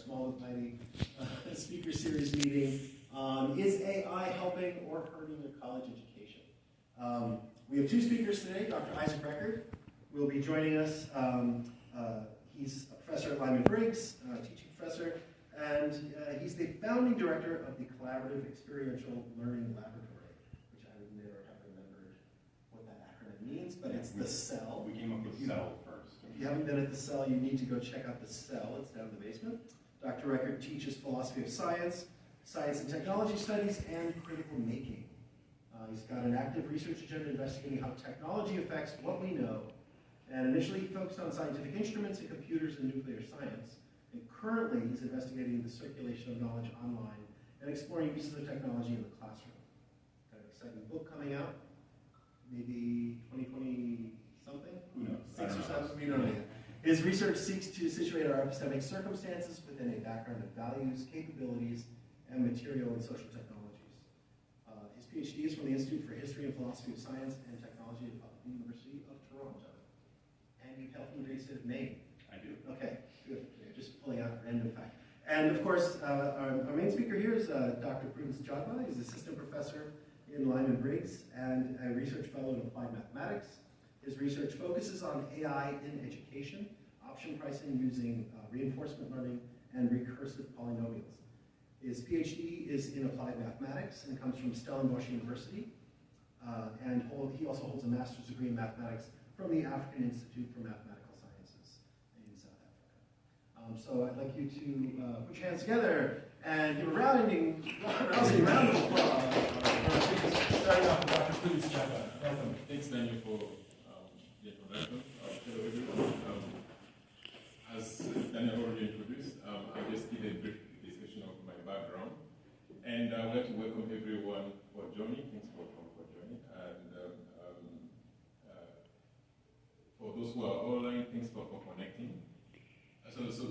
Small and Mighty speaker series meeting on Is AI Helping or Hurting Your College Education? We have two speakers today. Dr. Isaac Reckert will be joining us. He's a professor at Lyman Briggs, teaching professor, and he's the founding director of the Collaborative Experiential Learning Laboratory, which I would never have remembered what that acronym means, but it's the CEL. We came up with CEL first. If you haven't been at the CEL, you need to go check out the CEL. It's down in the basement. Dr. Reckert teaches philosophy of science, science and technology studies, and critical making. He's got an active research agenda investigating how technology affects what we know. And initially he focused on scientific instruments and computers and nuclear science. And currently he's investigating the circulation of knowledge online and exploring uses of technology in the classroom. Got an exciting book coming out, maybe 2020 something? Who knows? 6 or 7, we don't know yet. His research seeks to situate our epistemic circumstances within a background of values, capabilities, and material and social technologies. His PhD is from the Institute for History and Philosophy of Science and Technology of the University of Toronto. And you hail from the great state of Maine. I do. Okay, good. Just pulling out a random fact. And of course, our main speaker here is Dr. Prudence Jodhva. He's assistant professor in Lyman Briggs and a research fellow in applied mathematics. His research focuses on AI in education, option pricing using reinforcement learning, and recursive polynomials. His PhD is in applied mathematics and comes from Stellenbosch University. And he also holds a master's degree in mathematics from the African Institute for Mathematical Sciences in South Africa. So I'd like you to put your hands together and give a rousing round of applause. Starting off with Dr. Prudence Jodhva. Welcome. Thanks, Daniel, for the introduction. Hello, everyone. As Daniel already introduced, I'll just give a brief description of my background. And I'd like to welcome everyone for joining. Thanks for joining. And for those who are online, thanks for connecting. So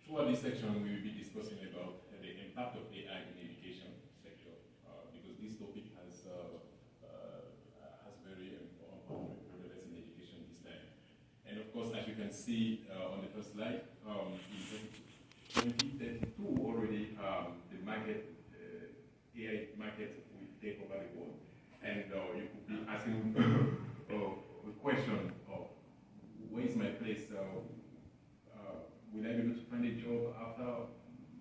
throughout this section, we will be discussing about the impact of AI in the education sector, because this topic has very important relevance in education this time. And of course, as you can see on the first slide, in 2032 already, the market, AI market will take over the world. And you could be asking a question of, where is my place? Will I be able to find a job after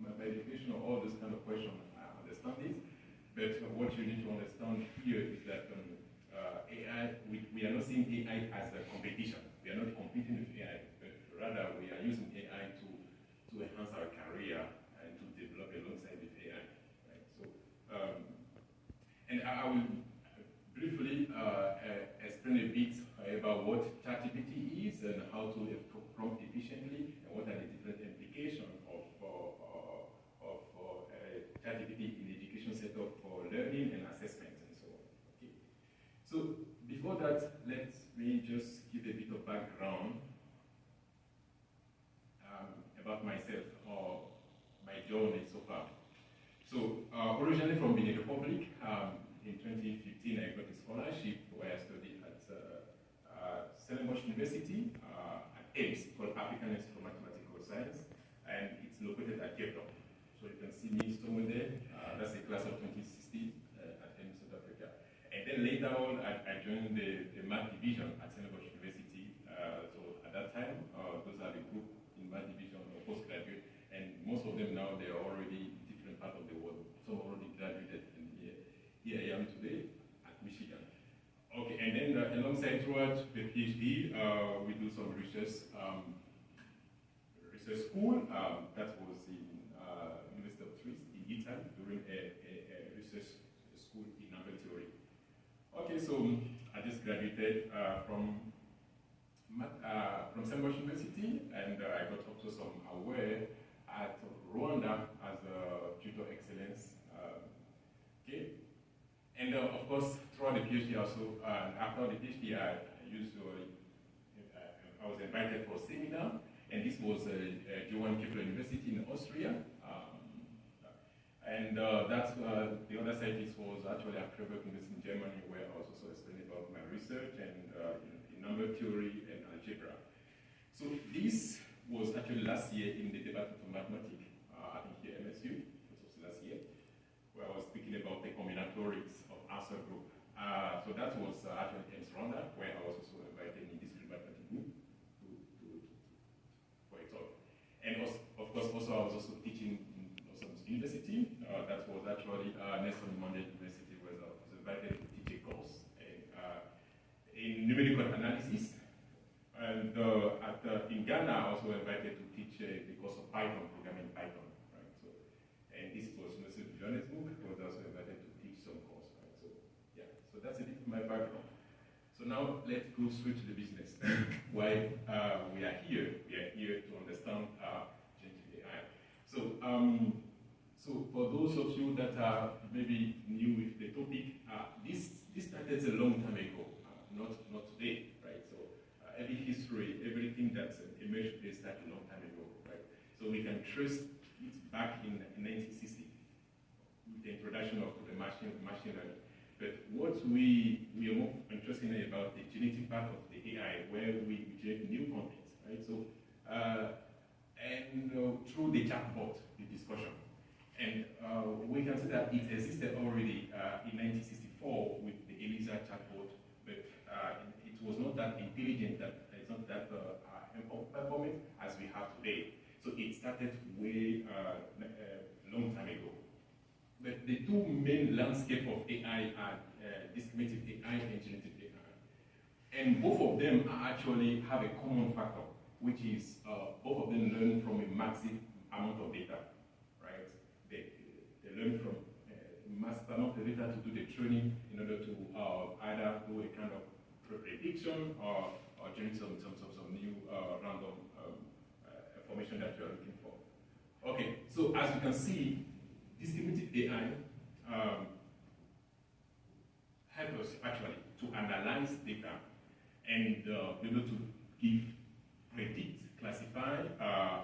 my education, or all those kind of questions? I understand this. But what you need to understand here is that AI, we are not seeing AI as a competition. We are not competing with AI, but rather we are using AI to enhance our career and to develop alongside with AI. Right? So, and I will briefly explain a bit about what ChatGPT is and how to prompt efficiently, and what are the different implications of ChatGPT in the education sector for learning and assessment and so on. Okay. So before that, let me just give a bit of background about myself or my journey so far. So originally from Benin Republic, in 2015 I got a scholarship where I studied at Stellenbosch University at AIMS, called African Institute for Mathematical Science, and it's located at Cape Town. So you can see me somewhere there. That's the class of 2016 at AIMS, South Africa. And then later on, I joined the math division at Stellenbosch University. So at that time, those are the group in math division or postgraduate, and most of them now, they are already in different parts of the world. Some already graduated, and here I am today at Michigan. Okay, and then alongside throughout the PhD, we do some research school. That was in University of Trieste in Italy during a research school in number theory. Okay, so I just graduated from Stellenbosch University, and I got also some award at Rwanda as a tutor excellence. Okay, and of course throughout the PhD also, after the PhD, I was invited for a seminar, and this was Johann Kepler University in Austria. And that's the other side. This was actually at Freiburg University in Germany, where I was also explaining about my research and in number theory and algebra. So this was actually last year in the Department of Mathematics. was also teaching in some university. That was actually Nelson Mandela University was invited to teach a course in numerical analysis. And in Ghana, I also invited to teach the course of Python, programming Python, right? So, and this was University of Johannesburg. I was also invited to teach some course, right? So, yeah, so that's a bit of my background. So now let's go straight to the business. Why we are here? We are here to understand generative AI. So, so for those of you that are maybe new with the topic, this started a long time ago, not today. Every history, everything that's emerged today started a long time ago, right? So we can trace it back in 1960 with the introduction of the machine learning. But what we are more interested in about the genetic part of the AI, where we generate new content, right? So, through the chatbot, the discussion. And we can see that it existed already in 1964 with the ELIZA chatbot, but it was not that intelligent, that it's not that performant as we have today. So it started way long time ago. But the two main landscape of AI are discriminative AI and generative AI. And both of them actually have a common factor, which is both of them learn from a massive amount of data, right? They learn from a massive amount of data to do the training in order to either do a kind of prediction or generate some new random information that you are looking for. Okay, so as you can see, discriminative AI help us actually to analyze data and be able to predict, classify,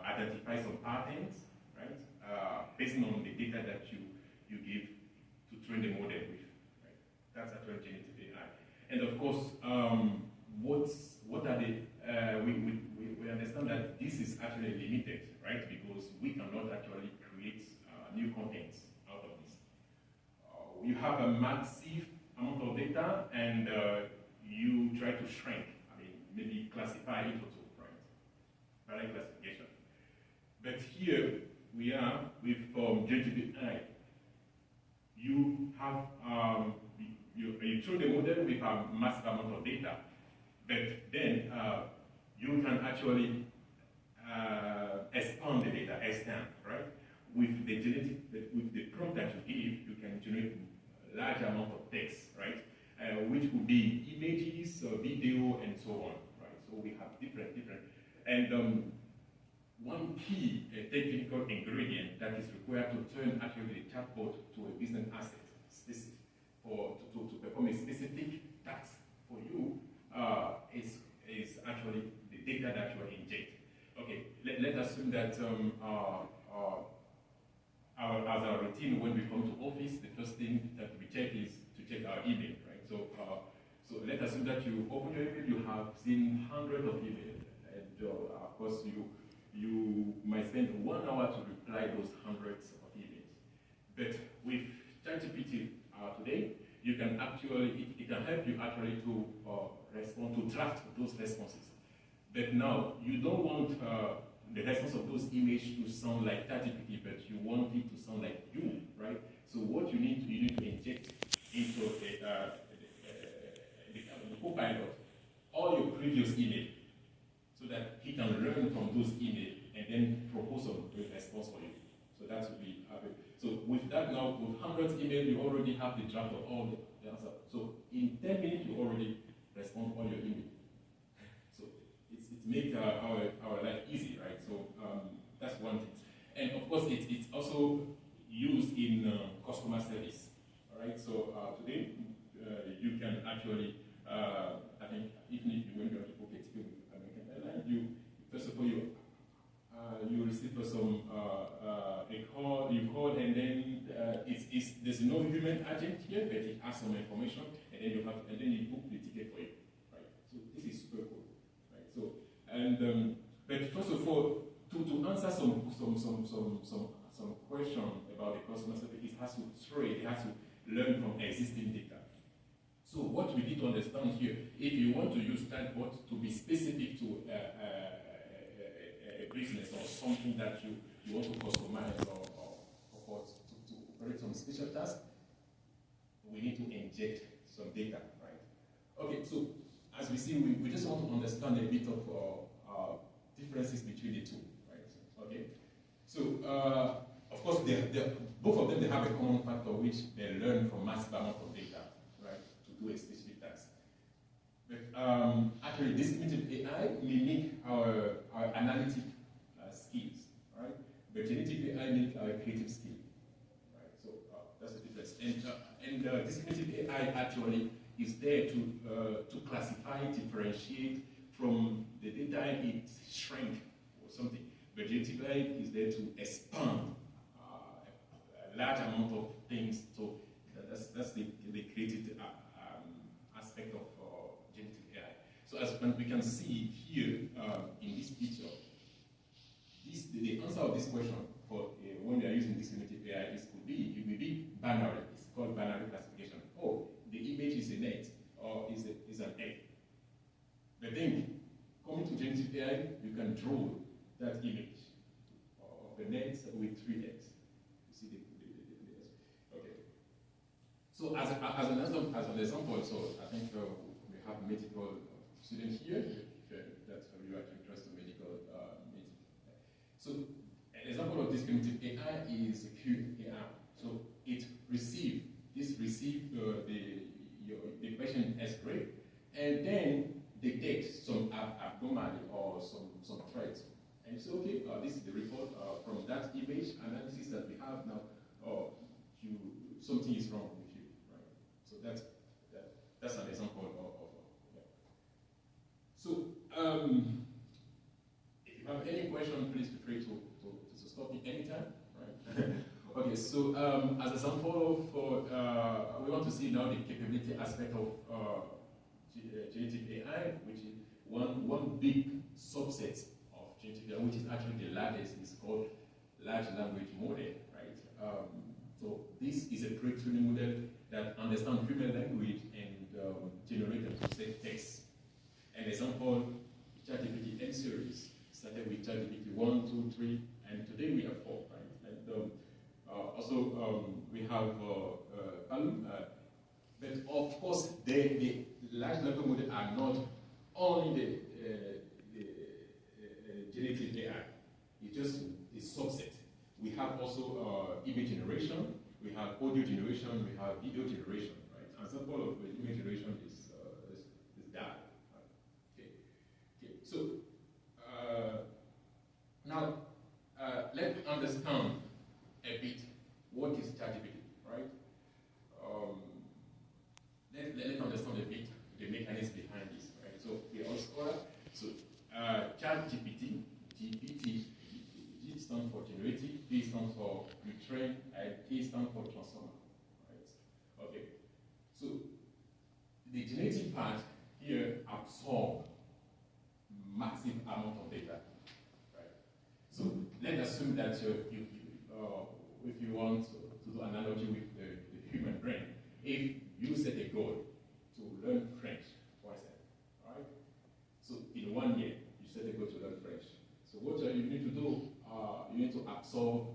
identify some patterns, right? Based on the data that you give to train the model with. Right? That's actually generative AI. And of course, what are the we understand that this is actually limited, right? Because we cannot actually create new contents out of this. You have a massive amount of data, and you try to shrink. I mean, maybe classify it also, right? Direct classification. But here we are with generative AI. You have you train the model with a massive amount of data, but then you can actually expand the data, right? With the prompt that you give, you can generate a large amount of text, right? Which could be images, video, and so on, right? So we have different, and one key technical ingredient that is required to turn actually the chatbot to a business asset, specific to perform a specific task for you, is actually the data that you inject. Okay, let us assume that as our routine when we come to office, the first thing that we check is to check our email, right? So let us assume that you open your email, you have seen hundreds of emails, and of course you might spend 1 hour to reply those hundreds of emails. But with ChatGPT today, you can actually, it can help you actually to respond, to draft those responses. But now, you don't want the response of those images to sound like ChatGPT, but you want it to sound like you, right? So what you need to inject into the Copilot all your previous email, so that he can learn from those emails and then propose a response for you. So that would be so with that now, with hundreds email, you already have the draft of all the answer. So in 10 minutes, you already respond all your email. So it makes our life easy, right? So that's one thing. And of course, it's also used in customer service. All right. So today, you can actually, I think, even if you went to book a ticket with American Airlines, first of all you receive some a call, you call, and then there's no human agent here, but it has some information, and then you book the ticket for you, right? So this is super cool, right? So but first of all, to answer some question about the customer service, it has to learn from existing data. So what we need to understand here, if you want to use chatbot to be specific to a business or something that you want to customize or to operate some special task, we need to inject some data, right? Okay, so as we see, we just want to understand a bit of differences between the two, right? Okay, so of course, both of them, they have a common factor, which they learn from massive amount of data, right, to do a specific task. But actually, distributed AI mimic our analytic skills, right? But generative AI mimic our creative skill, right? So that's the difference. And distributed AI actually is there to classify, differentiate from the data it shrink or something. But generative AI is there to expand a large amount of things. So that's the creative aspect of generative AI. So as we can see here in this picture, the answer of this question for when we are using distributed AI it will be binary. It's called binary classification. Oh, the image is a net or is an egg. But then coming to generative AI, you can draw that image of a net with 3 eggs. You see okay. So as an example, so I think we have medical students here. If that's you are interested in medical medicine. So an example of this generative AI is QAI. So it receive the patient X-ray and then detect some abnormality or some threats. And you say, okay, this is the report from that image analysis that we have now. Something is wrong with you, right? So that's an example of yeah. So if you have any question, please feel free to stop me anytime, right? Okay, so as a sample for we want to see now the capability aspect of generative AI, which is one big subset of generative AI, which is actually the largest, is called large language model, right? So this is a pre-training model that understands human language and generates text. An example, ChatGPT M series started with ChatGPT 1, 2, 3, and today we have 4, right? And also we have Palm, but of course the large language model are not only the generative AI. It's just a subset. We have also image generation, we have audio generation, we have video generation, right? An example of image generation is that. Okay. So now let's understand a bit what is ChatGPT, right? Let's understand a bit the mechanism behind this, right? So we all Scholar. So ChatGPT, GPT, G stands for generative, P stands for retrain, and T stands for transformer, right? Okay. So the generative part here absorbs massive amount of data, right? So let's assume that if you want to do analogy with the human brain, if you set a goal to learn French, for example, all right? So in 1 year, you set a goal to learn French. So what you need to do, you need to absorb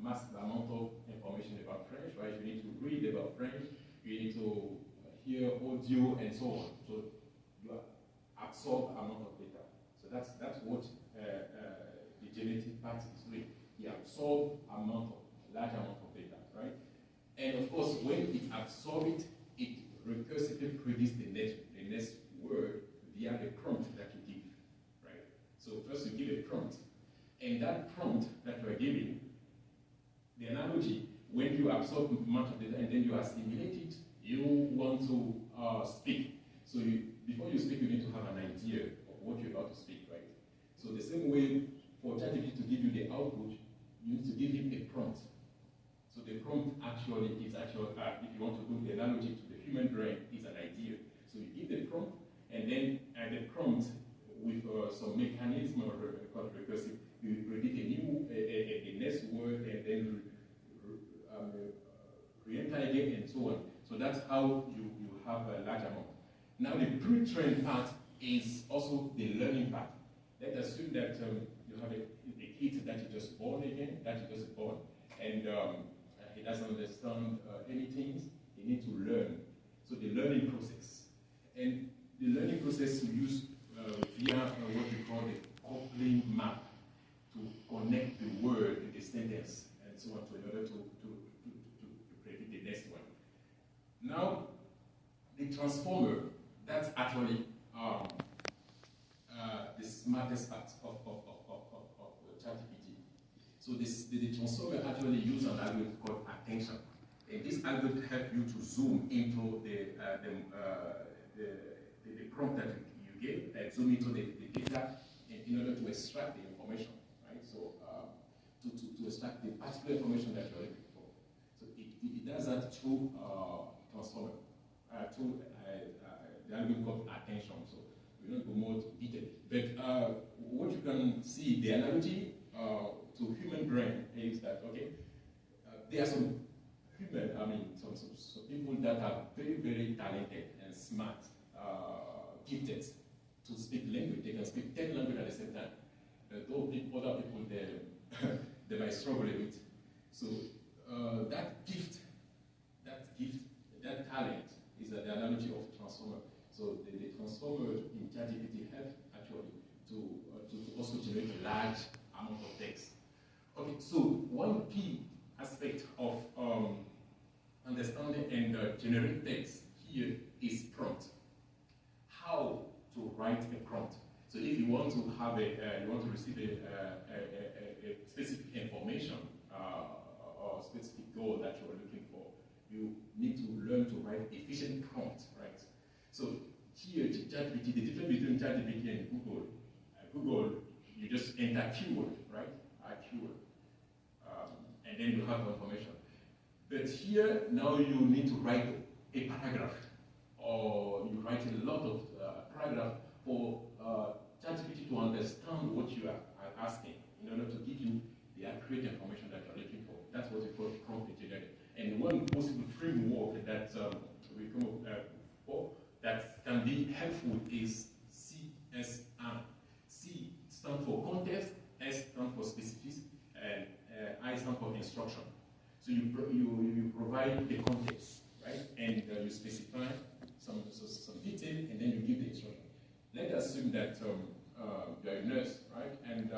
massive amount of information about French, right? You need to read about French, you need to hear audio and so on. So you absorb amount of data. So that's what the generative part is doing. It absorbs large amount of data, right? And of course, when it absorbs it, it recursively predicts the next word via the prompt that you give, right? So first you give a prompt, and that prompt that you are giving, the analogy, when you absorb amount of data and then you assimilate it, you want to speak. So before you speak, you need to have an idea of what you're about to speak, right? So the same way for ChatGPT to give you the output, you need to give him a prompt. So the prompt actually is if you want to do the analogy to the human brain, is an idea. So you give the prompt, and then the prompt with some mechanism called recursive, you predict a next word, and then re-enter again, and so on. So that's how you have a large amount. Now the pre-trained part is also the learning part. let's assume that you have a kid that is just born again, and he doesn't understand anything. He needs to learn. So the learning process, and the learning process we use via what we call the coupling map to connect the word to the sentence and so on, so in order to predict the next one. Now, the transformer, that's actually the smartest part of ChatGPT. So the transformer actually uses an algorithm called attention. And this algorithm helps you to zoom into the prompt that you gave, and zoom into the data in order to extract the information, right? So to extract the particular information that you're looking for. So it does that through transformer, through the algorithm called attention. So we don't go more to detail. But what you can see, the analogy to human brain is that, okay, there are some some people that are very, very talented and smart, gifted to speak language. They can speak 10 languages at the same time. Though other people, they might struggle a bit. So that gift, that talent is the analogy of transformer. So the transformer in ChatGPT help actually to also generate a large amount of text. Okay, so one key aspect of understanding and generate text here is prompt. How to write a prompt. So if you want to have you want to receive a specific information or specific goal that you are looking for, you need to learn to write efficient prompt, right? So here, ChatGPT, the difference between ChatGPT and Google, Google, you just enter keyword, right? A keyword, and then you have information. But here, now you need to write a paragraph, or you write a lot of paragraph for ChatGPT to understand what you are asking in order to give you the accurate information that you're looking for. That's what we call prompt engineering. And one possible framework that we come up for that can be helpful is CSR. C stands for context, S stands for specificity, and I stands for instruction. So you provide the context, right? And you specify some detail, and then you give the instruction. Let's assume that you're a nurse, right? And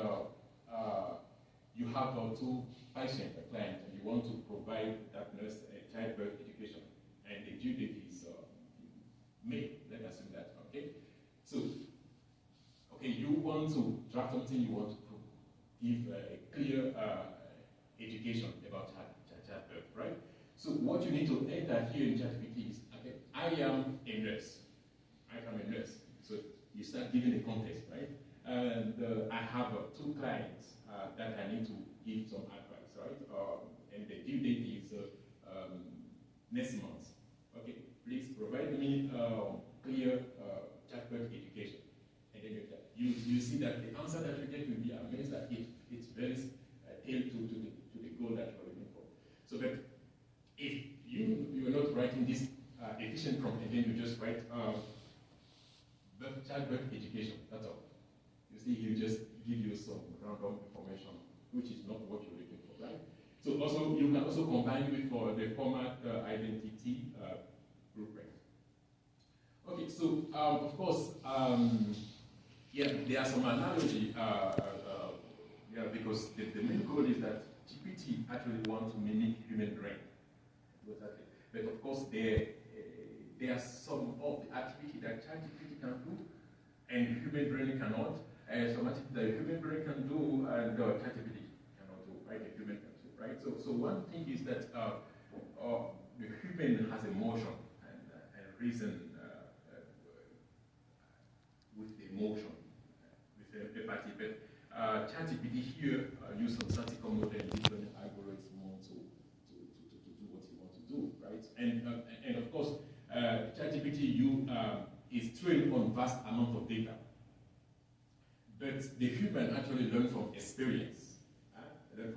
you have two patients, a client, and you want to provide that nurse a childbirth education, and the due date is May. Let's assume that, okay? So, okay, you want to draft something, you want to give a clear education about childbirth, right? So what you need to enter here in ChatGPT is, okay, I am a nurse. I am a nurse. So you start giving the context, right? And I have two clients that I need to give some advice, right? And the due date is next month. Okay, please provide me clear childbirth education. And then you see that the answer that you get will be amazed that it's very tailored to the goal that you're looking for. So that if you are not writing this efficient prompt and then you just write childbirth education, that's all. You see, he just give you some random information, which is not what you're looking for, right? So also, you can also combine with the format identity blueprint. Okay, so of course, yeah, there are some analogy, yeah, because the main goal is that GPT actually wants to mimic human brain. But of course, there are some of the activity that ChatGPT can do, and human brain cannot. And some activity that human brain can do, and ChatGPT cannot do, right? The human can do, right? So one thing is that the human has emotion and reason with emotion, with empathy. But ChatGPT here use some statistical model and different algorithms to do what you want to do, right? And of course, ChatGPT is trained on vast amount of data. But the human actually learn from experience, and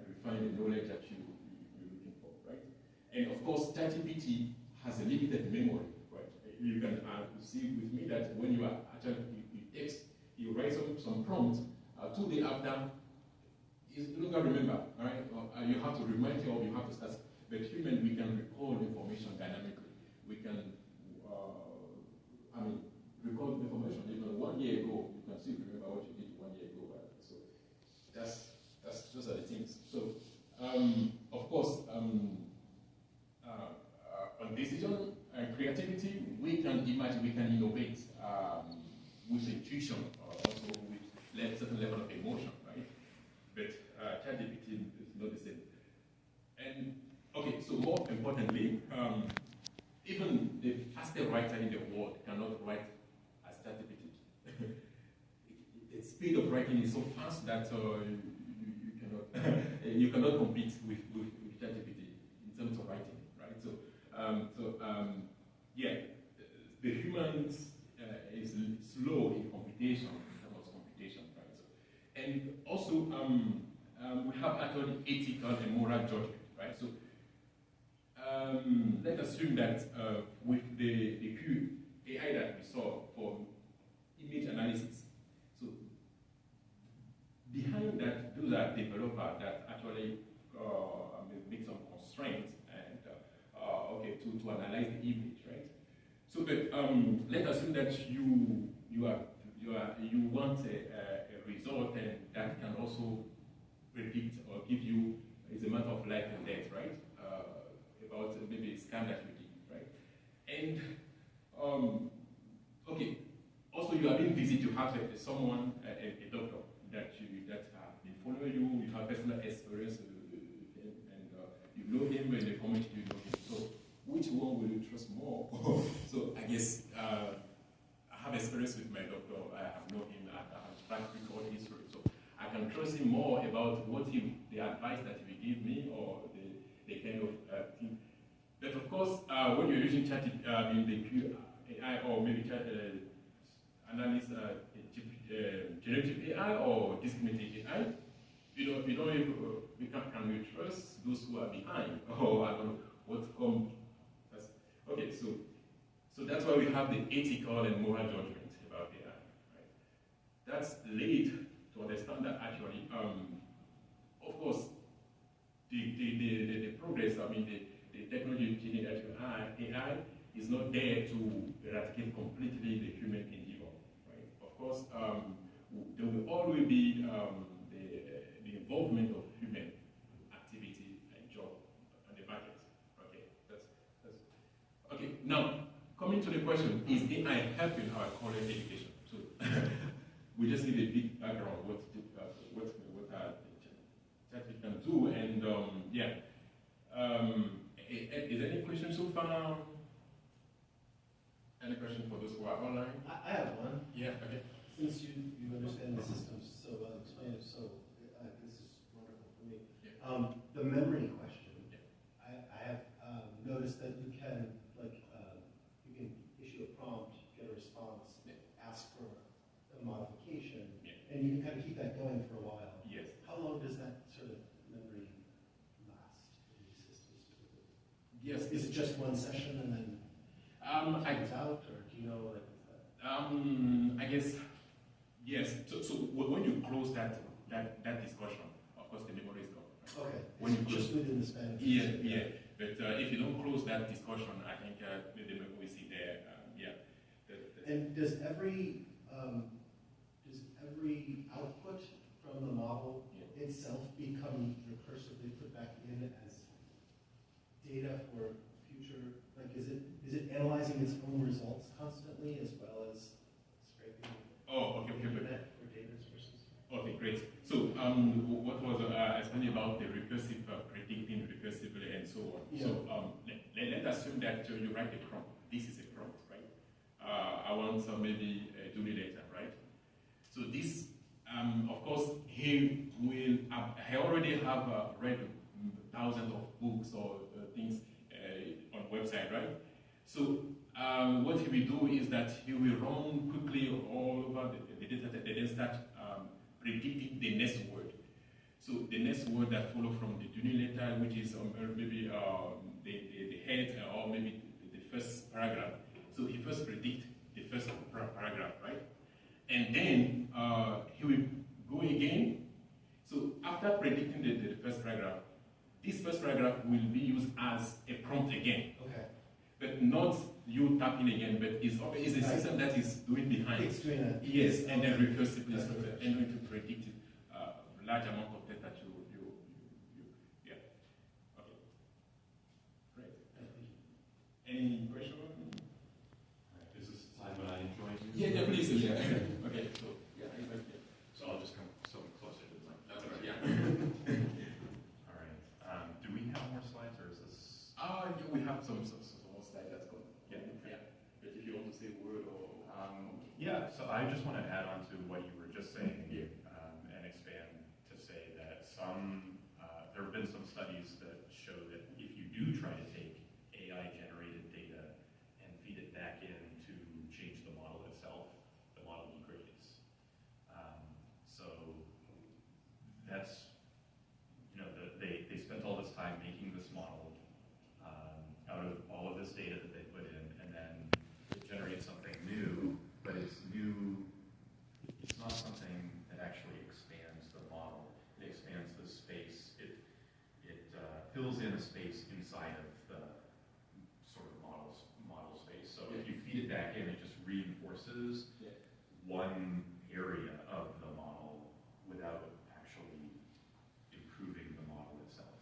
refine the knowledge that you're looking for, right? And of course, ChatGPT has a limited memory, right? you can see with me that when you are actually you text, you write some prompts. 2 days after, you don't remember, all right? You have to remind you, or you have to start. But human, we can recall information dynamically. We can, recall information. Even 1 year ago, you can still remember what you did 1 year ago. Right? So those are the things. So of course, on decision and creativity, we can imagine, we can innovate with intuition, also with certain level of emotion, right? But ChatGPT is not the same. And okay, so more importantly, even the fastest writer in the world cannot write as ChatGPT. The speed of writing is so fast that you cannot compete with ChatGPT in terms of writing, right? Yeah, the humans is slow in computation, in terms of computation, right? So, and also, we have actually ethical and moral judgment, right? So, let's assume that with the AI that we saw for image analysis, so behind that, those are developers that actually make some constraints and to analyze the image, right? So, but let's assume that you want a result and that can also predict or give you, it's a matter of life and death, right? About maybe a scam that you did, right? And okay, also you have been visited, you have someone, a doctor that have been following you, you have personal experience with him, and you know him when they comment you know him. So which one will you trust more? So I guess I have experience with my doctor, I have known him, I have track record history, so I can trust him more about the advice that he will give me or the kind of thing. But of course, when you're using chat in the AI or maybe chat analyst, generative AI or discriminative AI, can we trust those who are behind? Or I don't know what come. Okay, so that's why we have the ethical and moral judgment about AI. Right? That's lead to understand that actually, of course, the progress, the technology changing AI is not there to eradicate completely the human endeavor. Right? Of course, there will always be the involvement of human activity and job on the market. Okay, that's okay. Now, coming to the question, is AI helping our college education? So we just need a big background what ChatGPT can do, and yeah. Is there any question so far? Any question for those who are online? I have one. Yeah. Okay. Since you understand the system so well, explain it so this is wonderful for me. Yeah. The memory question. Yeah. I have noticed that you can you can issue a prompt, get a response, ask for a modification, and you can kind of keep that going for a while. Yes. How long does that sort of memory last in these systems? Yes. Is it just one session and then it's out, or do you know? I guess yes. So when you close that discussion, of course the memory is gone. Right? Okay. When you close, just within the span of yeah. But if you don't close that discussion, I think the memory we see there. And does every output from the model itself become recursively put back in as data for future? Like, is it analyzing its own results constantly as well as scraping the internet for data sources? Okay, great. So what was explaining about the recursive predicting recursively and so on. Yeah. So let's assume that you write a prompt. This is a prompt, right? I want maybe a duty letter, right? So this, of course, he already have read thousands of books or things on website, right? So what he will do is that he will run quickly all over the data set and then start predicting the next word. So the next word that follow from the duty letter, which is maybe the head or maybe the first paragraph. So he first predict the first paragraph, right? And then he will go again. So after predicting the first paragraph, this first paragraph will be used as a prompt again. Okay. But not you tapping again, but it's a system that is doing behind. It's doing it. Yes, and then recursively That's and going to predict it, large amount of data that yeah. Okay. Great. Any question? Is this the time when I enjoy you? Yeah, please. Yeah. Okay. So yeah, So I'll just come so closer to the mic. that's all right. Yeah. All right. Do we have more slides, or is this? Yeah, we have some more slides that's going. Yeah. But if you want to say a word or Yeah. So I just want to add on to what you were just saying, and expand to say that there have been some studies that show that if you do try to take AI-generated data and feed it back in to change the model itself, the model degrades. So that's, they spent all this time making this model out of all of this data that they put in, and then it generates something new, but it's new, it's not something that actually expands the model. It expands the space. It fills in a space inside of the sort of model space. So if you feed it back in, it just reinforces one area of the model without actually improving the model itself.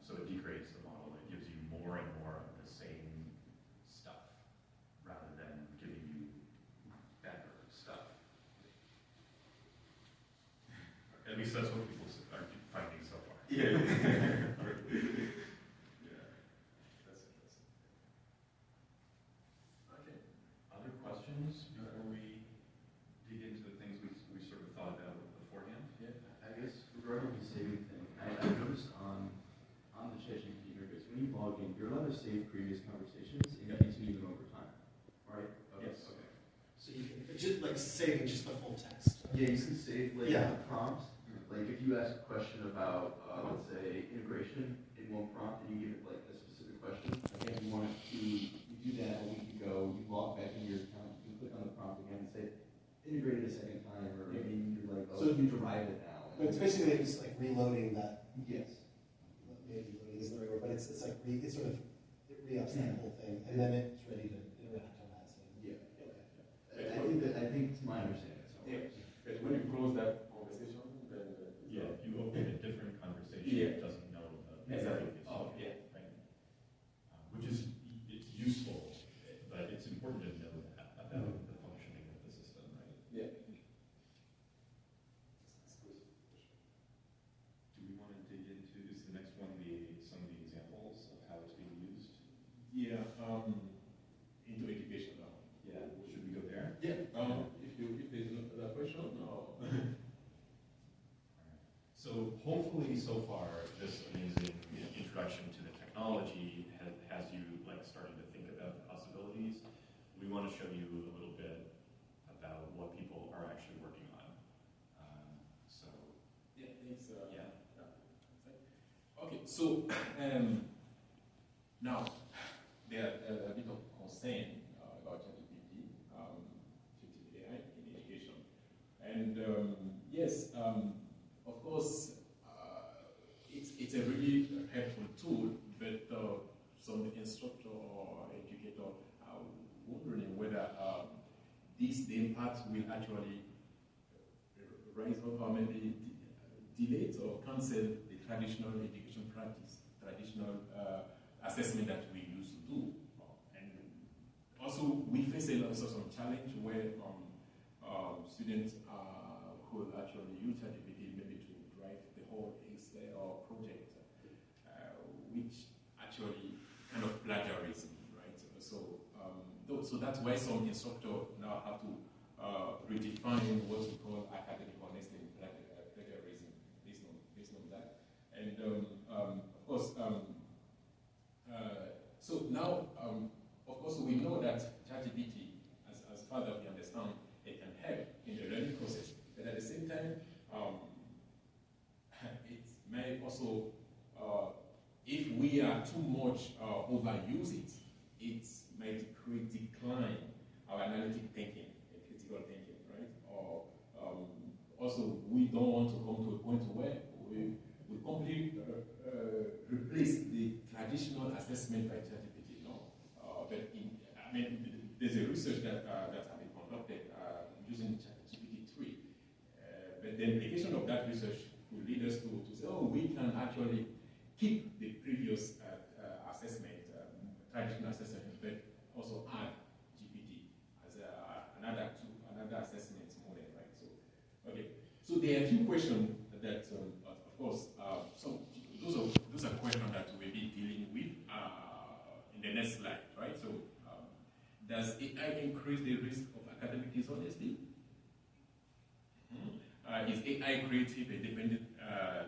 So it degrades the model. It gives you more and more of the same stuff rather than giving you better stuff. At least that's what people are finding so far. yeah. That's interesting. Okay. Other questions before we dig into the things we sort of thought about beforehand? Yeah. I guess regarding the saving thing, I noticed on the ChatGPT interface, when you log in, you're allowed to save previous conversations and you continue them over time, right? Yes. Okay. So you can just like saving just the full text. Yeah, you can save like Yeah. the prompts. Like if you ask a question about, let's say, integration in one prompt and you give it like a specific question, like if you wanted to, you do that a week ago, you log back into your account, you can click on the prompt again and say, integrate it a second time, or maybe you're like, oh, So- you derive it now. But it's basically just like reloading that. Yes. Maybe reloading isn't the right word, but it's like it sort of it re-ups that whole thing, and then it's ready to interact on that. So. Yeah. Okay. I think it's my understanding. So. Yeah. But when you close that conversation, then Yeah, if you open a different conversation, Yeah. it doesn't know the Exactly. previous Oh, one, yeah. right? Which is, it's useful, but it's important to know that about the functioning of the system, right? yeah. Do we want to dig into, is the next one some of the examples of how it's being used? Yeah. Into education now. Yeah, should we go there? Yeah. If there's another question, no. So hopefully so far this amazing introduction to the technology has you like starting to think about the possibilities. We want to show you a little bit about what people are actually working on. So Yeah. Thanks. yeah. Okay. So now there are a bit of concern about ChatGPT, generative AI in education, and yes. Of course, it's a really helpful tool, but some instructor or educator are wondering whether the impact will actually rise up or maybe delay or cancel the traditional education practice, traditional assessment that we used to do. And also, we face a lot of some challenge where students could actually use ChatGPT maybe to drive the whole essay or project, which actually kind of plagiarism, right? So that's why some instructors now have to redefine what we call academic honesty and plagiarism based on that. And of course, so now, of course, we know that ChatGPT, as far as we understand, it can help in the learning process. But at the same time, it may also, if we are too much overuse it, it might decline our analytic thinking and critical thinking, right? Or also, we don't want to come to a point where we completely replace the traditional assessment by ChatGPT, no? There's a research that has been conducted using ChatGPT 3, but the implication of that research will lead us to say, oh, we can actually keep the previous assessment, traditional assessment, but also add GPT as another assessment model, right? So, okay. So there are a few questions that, of course, those are questions that we'll be dealing with in the next slide, right? So, does AI increase the risk of academic dishonesty? Is AI creative a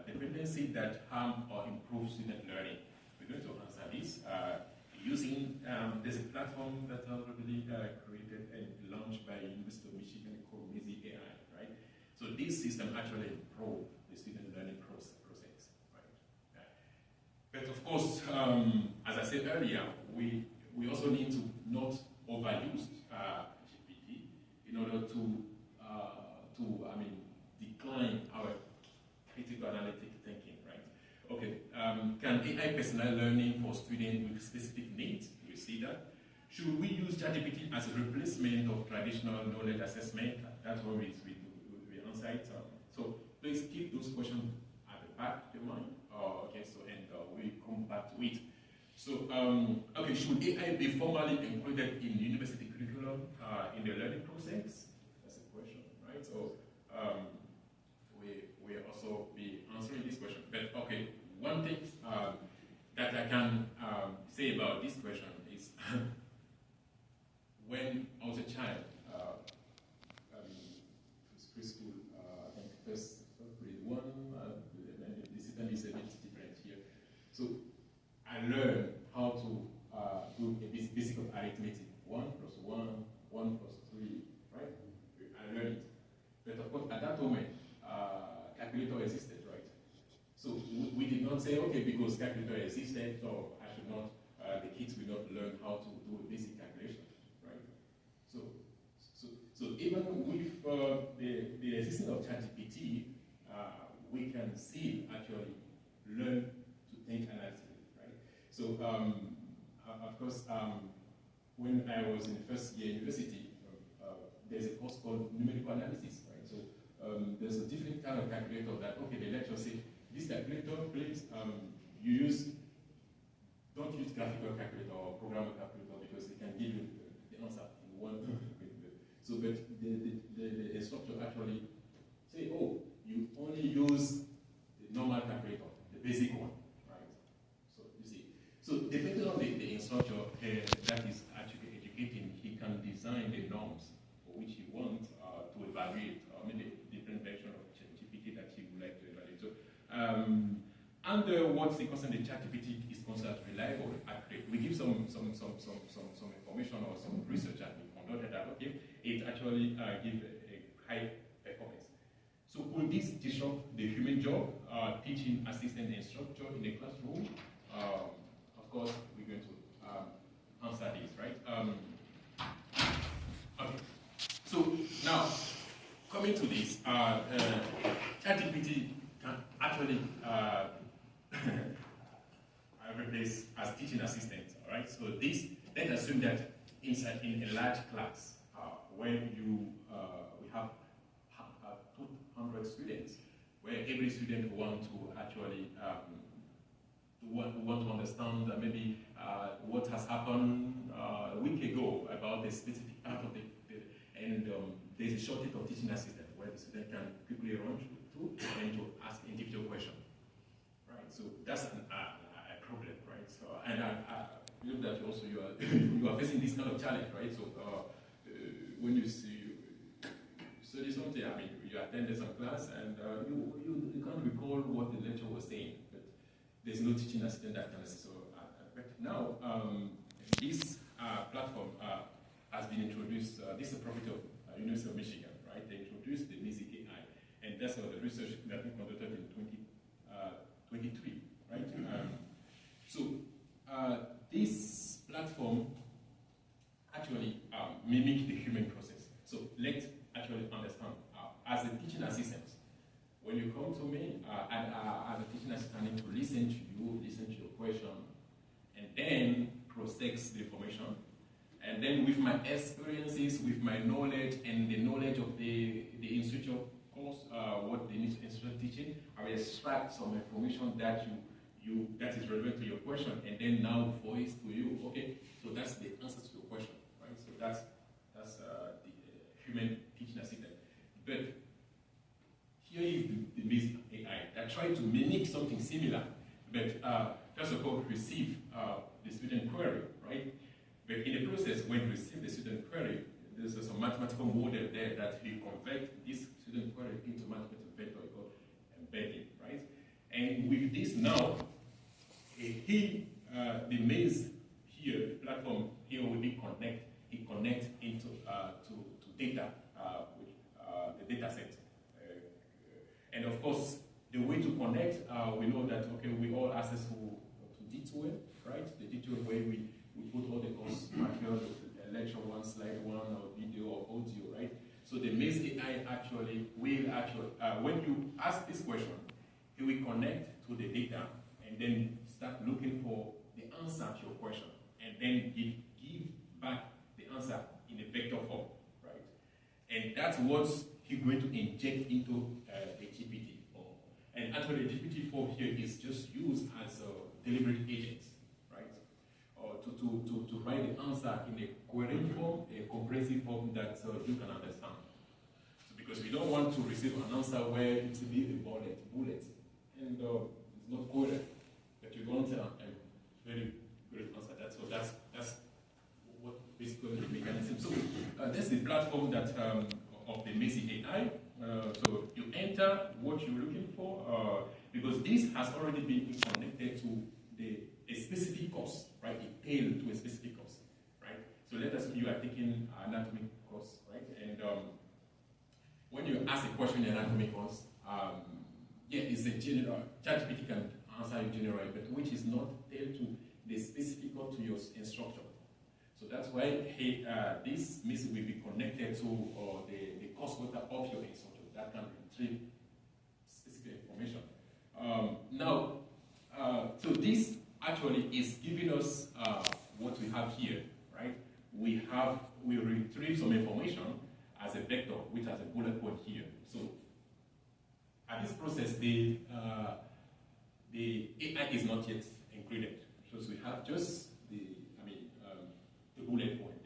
dependency that harm or improves student learning? We're going to answer this using there's a platform that already created and launched by University of Michigan called Mezi AI, right? So this system actually improves the student learning process, right? But of course, as I said earlier, we also need to not overuse GPT in order to decline our critical analytic thinking, right? Okay, can AI personal learning for students with specific needs? We see that. Should we use ChatGPT as a replacement of traditional knowledge assessment? That's what we answer it. So please keep those questions at the back of your mind. We come back to it. So, okay, should AI be formally included in university curriculum in the learning process? That's a question, right? So, we also be answering this question. But okay, one thing that I can say about this question is when I was a child, preschool, I think first grade 1, the system is a bit different here. So I learned how to do a basic of arithmetic. 1 plus 1, 1 plus 3, right? I learned it. But of course, at that moment, calculator existed, right? So we did not say, okay, because calculator existed, so I should not, the kids will not learn how to do a basic calculation, right? So even with the existence of ChatGPT, we can still actually learn to think analytically, right? So of course, when I was in first year university, there's a course called numerical analysis, right? So there's a different kind of calculator that, okay, the lecturer say, this calculator, please, don't use graphical calculator or programming calculator because it can give you the answer in one. So, but the instructor actually say, oh, you only use the normal calculator, the basic one, right? So you see, so depending on the instructor that is actually educating, he can design the norms for which he wants to evaluate, maybe different version of GPT that he would like to evaluate. So, under what circumstance the ChatGPT is considered reliable, accurate, we give some information or some research that we conducted that, okay, it actually gives a high performance. So could this disrupt the human job, teaching assistant instructor in the classroom? Of course, we're going to answer this, right? Okay. So now, coming to this, ChatGPT can actually replace as teaching assistant, all right? So this, let's assume that inside in a large class, when we have 200 students, where every student want to actually want to understand maybe what has happened a week ago about a specific part of and there's a shortage of teaching assistant where the student can quickly run through and to ask individual questions, right? So that's a problem, right? So and I believe that also you are facing this kind of challenge, right? So when you study something, I mean, you attended some class and you can't recall what the lecturer was saying, but there's no teaching assistant that can assist. So but now this platform has been introduced. This is a property of University of Michigan, right? They introduced the Mezi AI, and that's the research that we conducted in 2023, right? So this platform when you come to me as a teaching assistant, I need to listen to you, listen to your question, and then process the information. And then with my experiences, with my knowledge, and the knowledge of the institute course, what the institute teaching, I will extract some information that that is relevant to your question, and then now voice to you. Okay, so that's the answer to your question, right? So that's the human teaching assistant. But here is the basic AI that try to mimic something similar, but first of all receive the student query, right? But in the process, when you receive the student query, there's some mathematical model there that will convert this student query into mathematical vector called embedding, right? And with this now, the maze here, the platform here will be connect into to data with the data set. And of course, the way to connect, we know that okay, we all access to D2L, right? The D2L where we put all the course material, lecture one, slide one, or video or audio, right? So the Maze AI will when you ask this question, it will connect to the data and then start looking for the answer to your question, and then give back the answer in a vector form, right? And that's what he's going to inject into the GPT-4. And actually, the GPT-4 here is just used as a delivery agent, right? Or to write the answer in a coherent form, a comprehensive form that you can understand. So because we don't want to receive an answer where it will be a bullet, and it's not coherent. But you want a very good answer. That's what basically the mechanism. So that's the platform that of the Maze AI. So you enter what you're looking for because this has already been connected to a specific course, right? It tailored to a specific course, right? So let us say you are taking an anatomy course, right? And when you ask a question in anatomy course, yeah, it's a general. ChatGPT can answer you generally, but which is not tailored to the specific course to your instructor. So that's why this Maze will be connected to the course data of your instructor that can retrieve specific information. So this actually is giving us what we have here, right? We retrieve some information as a vector, which has a bullet point here. So at this process, the AI is not yet encrypted. So we have just the bullet point,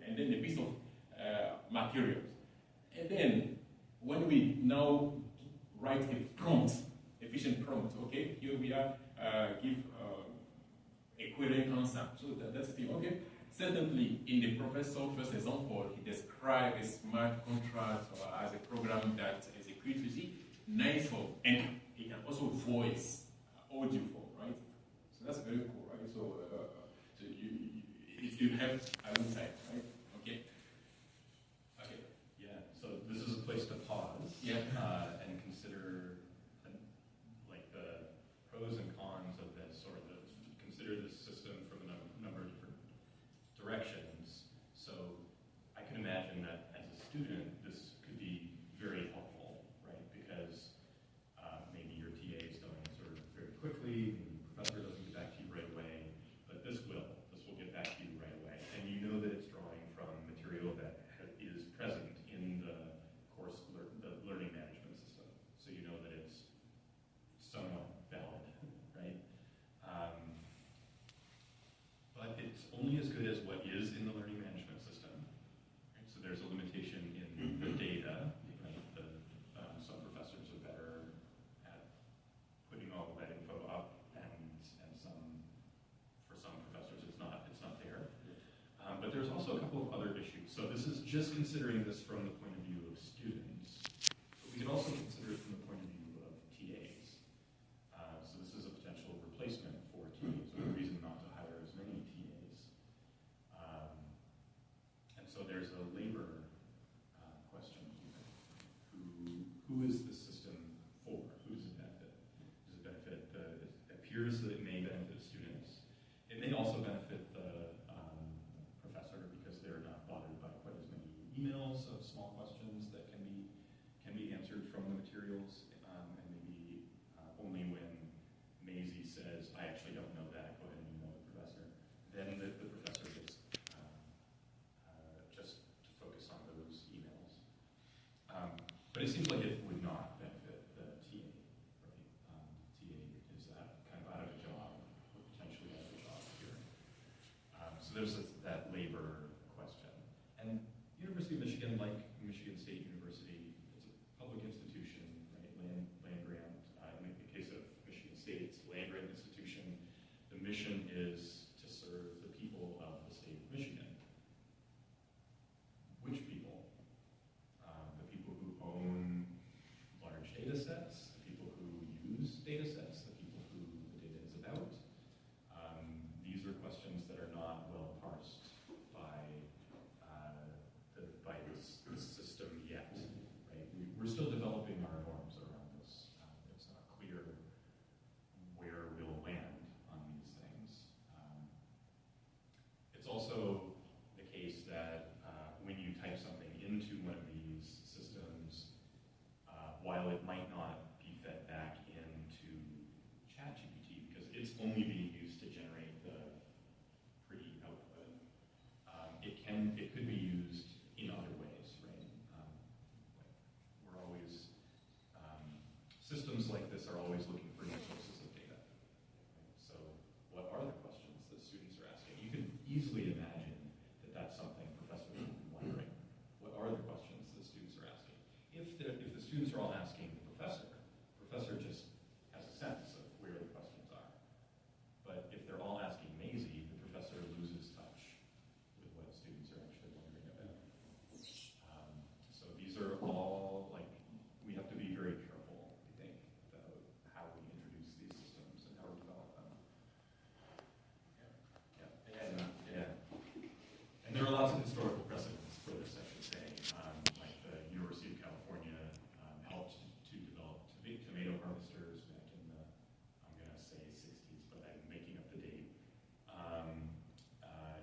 and then the piece of materials. And then when we now write a prompt, efficient prompt, okay, here we are, give a query answer. So that's the thing, okay. Certainly, in the professor first example, he described a smart contract as a program that executes nice form, and he can also voice audio form, right? So that's very cool, right? So, you have alongside, right? Okay. Okay. Yeah. So this is a place to pause. Yeah. And consider like the pros and cons of this, or consider this system from a number of different directions. So I can imagine that as a student, this could be very helpful, right? Because maybe your TA is going sort of very quickly, and the professor doesn't get back to you right away, but this will get back to you right away. And you know that it's drawing from material that is present in the course, the learning management system. So you know that it's somewhat valid, right? But it's only as good as what is in the learning management system. Right? So there's a limitation in the data. Right? Some professors are better at putting all of that info up, and for some professors it's not there. But there's also a couple of other issues. So this is just considering this from the point of view of students. But we can also consider it from the point of view of TAs. So this is a potential replacement for TAs, or a reason not to hire as many TAs. And so there's a labor question here. Who is the system for? Who does it benefit? Does it benefit it appears that it may benefit students. It may also benefit the professor because they're not bothered by quite as many emails of small questions that can be answered from the material. materials, and maybe only when Maisie says, I actually don't know that, go ahead and email the professor, then the professor gets just to focus on those emails. But it seems like it would not benefit the TA, right? TA is kind of out of a job, or potentially out of a job here. So there's that labor question. And University of Michigan, like Michigan State University, it's a public institution, right? Land grant. In the case of Michigan State, it's a land grant institution. The mission is to serve the people of the state of Michigan. Which people? The people who own large data sets, the people who use data sets, the people who the data is about. These are questions that are not well parsed by the system yet, right? We're still developing our norms around this. It's not clear where we'll land on these things. It's also the case that when you type something into one of these systems, while it might not be fed back into ChatGPT, because it's only being used to generate the pretty output, it could be used in other ways, right? We're always, systems like this are always looking for new sources of data. Right? So what are the questions that students are asking? You can easily imagine that that's something professors would be wondering. What are the questions that students are asking? If the students are all asking the professor just has a sense of where the questions are. But if they're all asking Maisie, the professor loses touch with what students are actually wondering about. So these are all, like, we have to be very careful, I think, about how we introduce these systems and how we develop them. And there are lots of historical precedents for this, I should say. Like the University of California helped to develop tomato harvesters back in the, I'm going to say 60s, but I'm making up the date.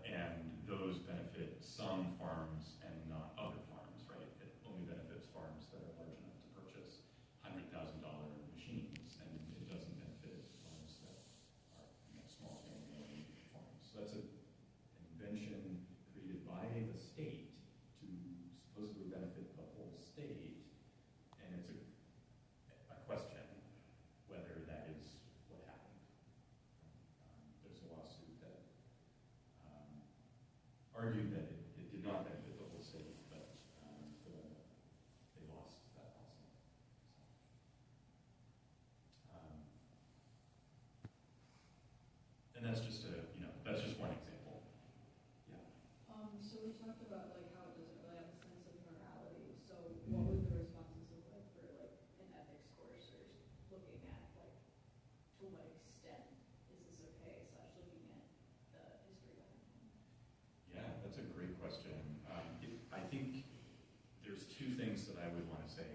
And those benefit some farms and not other farms, right? It only benefits farms that are large enough to purchase $100,000 machines, and it doesn't benefit farms that are small family farms. So that's an invention created by the state to supposedly benefit the whole state, and it's a question whether that is what happened. There's a lawsuit that argued that it did not benefit the whole state, but they lost that lawsuit. And that's just that's just one example. Yeah. So we talked about like how it doesn't really have a sense of morality. So what would the responses look like for like an ethics course or looking at like to what extent is this okay? Slash looking at the history behind it. Yeah, that's a great question. I think there's two things that I would want to say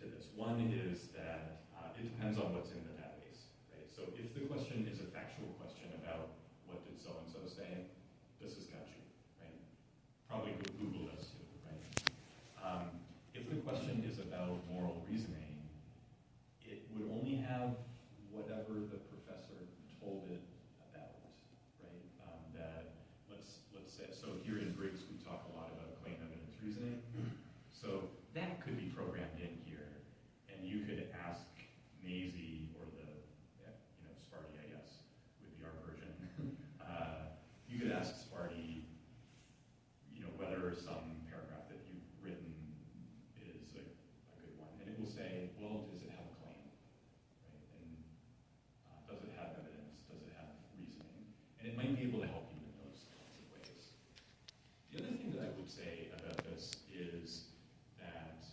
to this. One is that it depends on what's in the database, right? So if the question is a factual question about what did so-and-so say, this has got you, right? Probably Google does too, right? If the question is about moral reasoning, it would only have whatever the professor told it about, right? That let's say, so here in Briggs we talk a lot about claim evidence reasoning. So that could be programmed in here, and you could ask Maisie or Sparty, I guess, would be our version. You could ask Sparty, whether some paragraph that you've written is a good one, and it will say, well, does it have a claim, right? And does it have evidence? Does it have reasoning? And it might be able to help you in those kinds of ways. The other thing that I would say about this is that,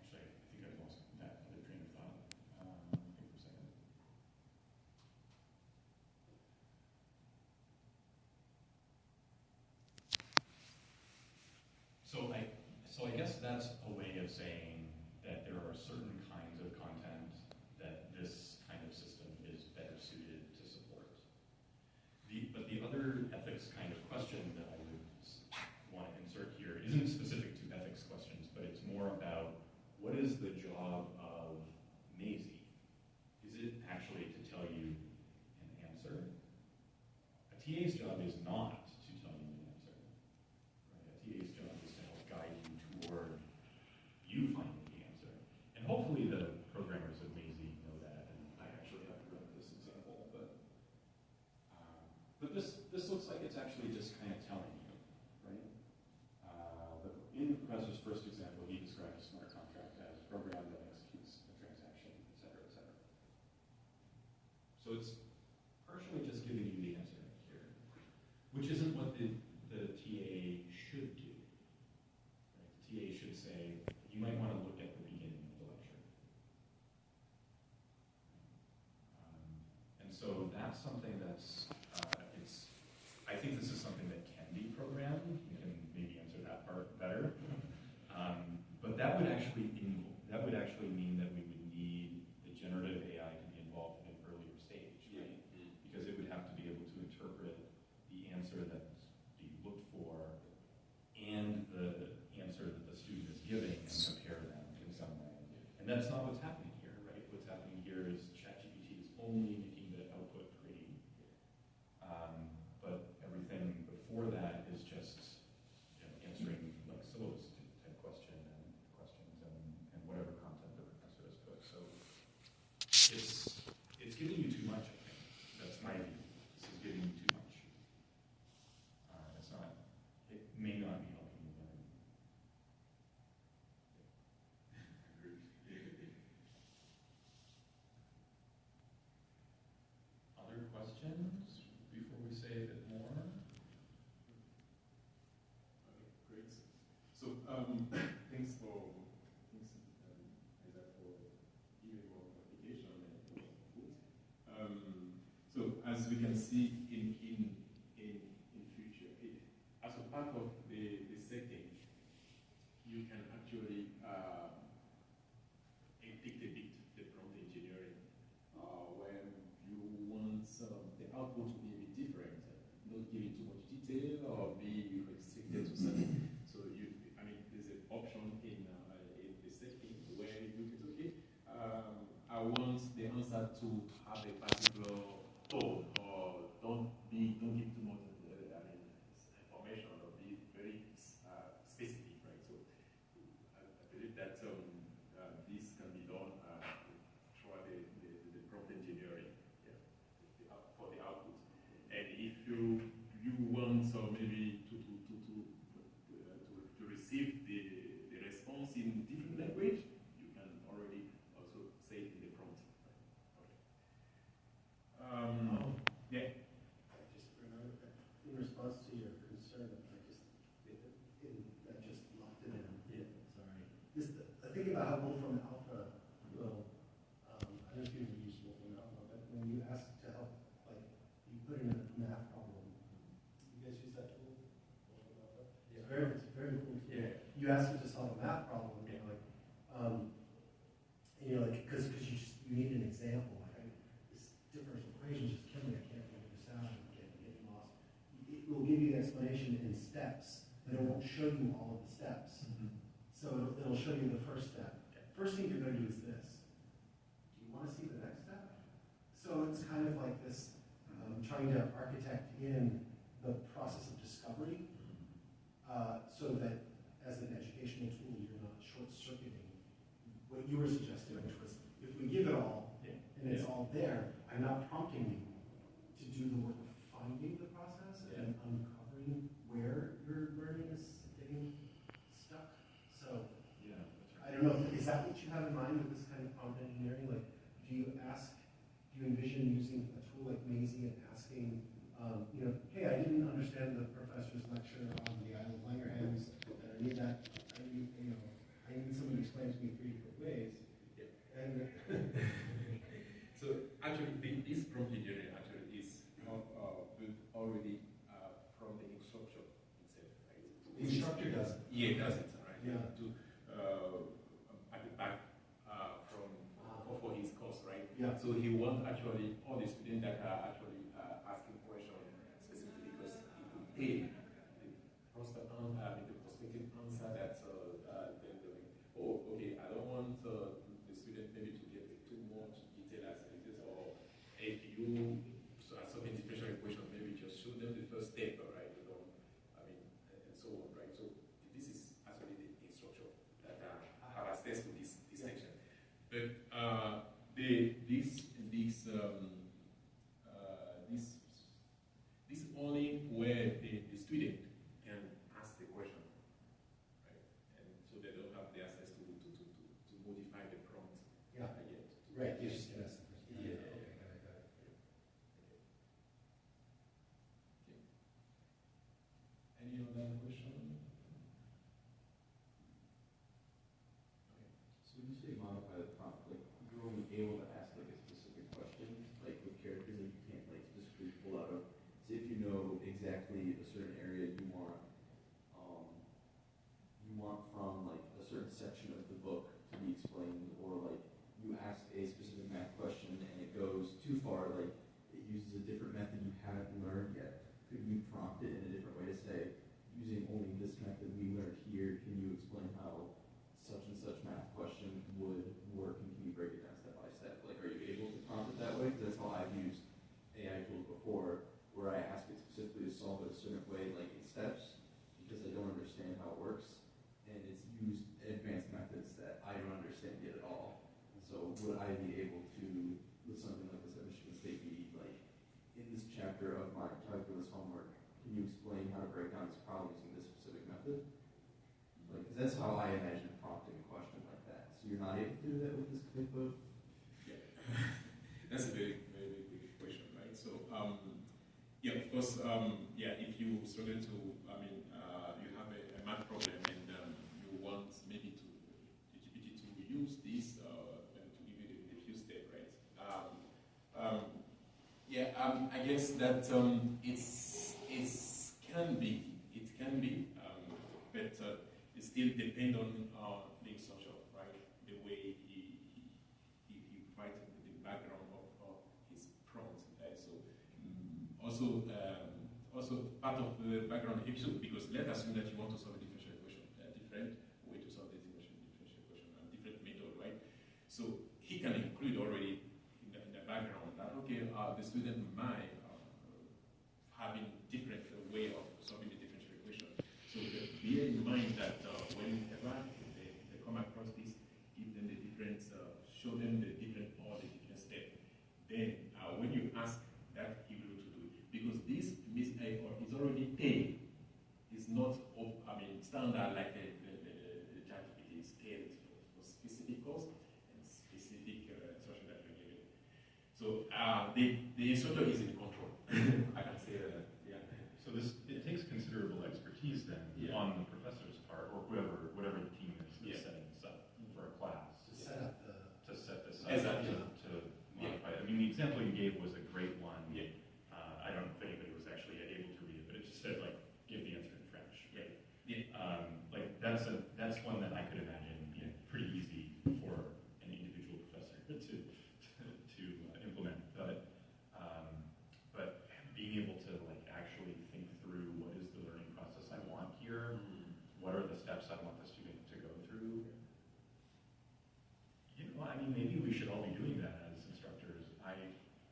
actually, I think I've lost that other train of thought. Think for a second. So I guess that's a way of saying that there are certain kinds of content that this kind of system is better suited to support. But the other ethics kind of question that I would want to insert here isn't specific to ethics questions, but it's more about is the job of Maisie? Is it actually to tell you an answer? A TA's job is not to tell you an answer. Right? A TA's job is to help guide you toward you finding the answer. And hopefully the programmers of Maisie know that. And I actually have to run this example, but this looks like it's actually just kind of telling you, right? In the professor's first example, he described a smart contract as a program that executes a transaction, et cetera, et cetera. So it's partially just giving you the answer here, which isn't what the TA should do. Right? The TA should say, you might want to look at the beginning of the lecture. And so that's something that's, I think this is something that can be programmed. You can maybe answer that part better. But that would actually mean that we would need the generative AI to be involved in an earlier stage, right? Because it would have to be able to interpret the answer that's being looked for and the answer that the student is giving and compare them in some way. And that's not what's happening here, right? What's happening here is ChatGPT is only making the output pretty. But everything before that is just answering like syllabus type questions and whatever content the professor has put. So it's giving you too much, I think. That's my view. This is giving you too much. It may not be helping you learn. Other questions before we say a bit more? Okay, great. So, thanks for Isaac for giving more clarification and more input. So, as we can see in future, as a part of the setting, you can actually dictate the prompt engineering when you want the output to be a bit different, not giving too much detail or be restricted to something. So there's an option in the setting where you can say, okay, I want the answer to have a particular tone, or don't give too much information, or be very specific, right? So I believe that this can be done through the prompt engineering, for the output. And if you want maybe to receive the response in different language, you can already also say it in the prompt. Yeah. I just remember that in response to your concern, I just locked it in. Yeah. Sorry. The thing about how Wolfram Alpha will, I don't know if you've used Wolfram Alpha, but when you ask to help, like, you put in a math problem. You guys use that tool? Wolfram Alpha? Yeah. It's very cool. Yeah. You ask it to solve a math problem, and you're like, because you need an example. Like, this differential equation just killing me. I can't figure this out. I'm getting lost. It will give you the explanation in steps, but it won't show you all of the steps. So it'll show you the first step. First thing you're going to do is this. Do you want to see the next step? So it's kind of like this, trying to architect in the process of discovery, so that as an educational tool, you're not short-circuiting what you were suggesting, which was, if we give it all, and it's all there, I'm not prompting you to do the work of finding the process and uncovering where your learning is getting stuck. So, Yeah, that's right. I don't know, is that what you have in mind with this kind of prompt engineering? Like, do you envision using a tool like Maisie and asking, hey, I didn't understand the professor's lecture on the Isle of Langerhans, and I need that, I need someone to explain to me 3 different ways. Yeah. And So actually, this prompt engineering actually is built already from the instructor itself, right? the instructor does it. Yeah, it does it, right? Yeah. At the back for his course, right? Yeah. So he wants actually all the students that are actually asking questions specifically because it will take the prospective answer that they're doing. Oh, okay, I don't want But this only where the student can ask the question, right? And so they don't have the access to modify the prompt Yeah. yet. Right, you just can ask the question. Yeah. Okay, got it. Any other question? So when you say modify the prompt, like you're only able to ask like a specific question, like with characters that you can't like specifically pull out of. So if you know exactly a certain area you want from like a certain section of the book to be explained, or like you ask a specific math question and it goes too far, like it uses a different method you haven't learned yet. Could you prompt it in a different way to say, using only this method we learned here, can you explain how such and such math question would work, and can you break it down step by step? Like, are you able to prompt it that way? Because that's how I've used AI tools before, where I ask it specifically to solve it a certain way, like in steps, because I don't understand how it works, and it's used advanced methods that I don't understand yet at all. And so would I be able to, with something like this at Michigan State, be like, in this chapter of my calculus homework, can you explain how to break down this problem using this specific method? Like, 'cause that's how I imagine prompting a question like that. So you're not able to do that with this type of. Yeah, that's a very, very big question, right? So, yeah, of course, yeah, if you struggle to, you have a math problem and you want maybe to GPT to use this and to give you the few steps, right? I guess that it can be, but it still depends on the instructor, right? The way he provides the background of his prompt. Also part of the background episode, because let's assume that you want to solve a differential equation, a different way to solve the differential equation, a different method, right? So he can include already in the background that, okay, the student might having different way of solving the differential equation. So bear in mind that whenever they come across this, give them the different, show them the different or the different step. Then when you ask that, he will to do it, because this is already paid. It's not standard like the ChatGPT is tailored for specific course and specific instruction that you're given. So the instructor is in control. I can say that. Yeah. So it takes considerable expertise then Yeah. on the professor's part, or whatever the team is Yeah. setting this up for a class. To set up the. To set this up, Exactly. to modify. I mean, the example you gave was a great one. Yeah. I don't know if anybody was actually able to read it, but it just said like, give the answer in French. Right? Yeah. Like that's one that I could imagine being pretty easy for an individual professor to implement. But being able to like actually think through what is the learning process I want here, what are the steps I want the student to go through. I mean, maybe we should all be doing that as instructors. I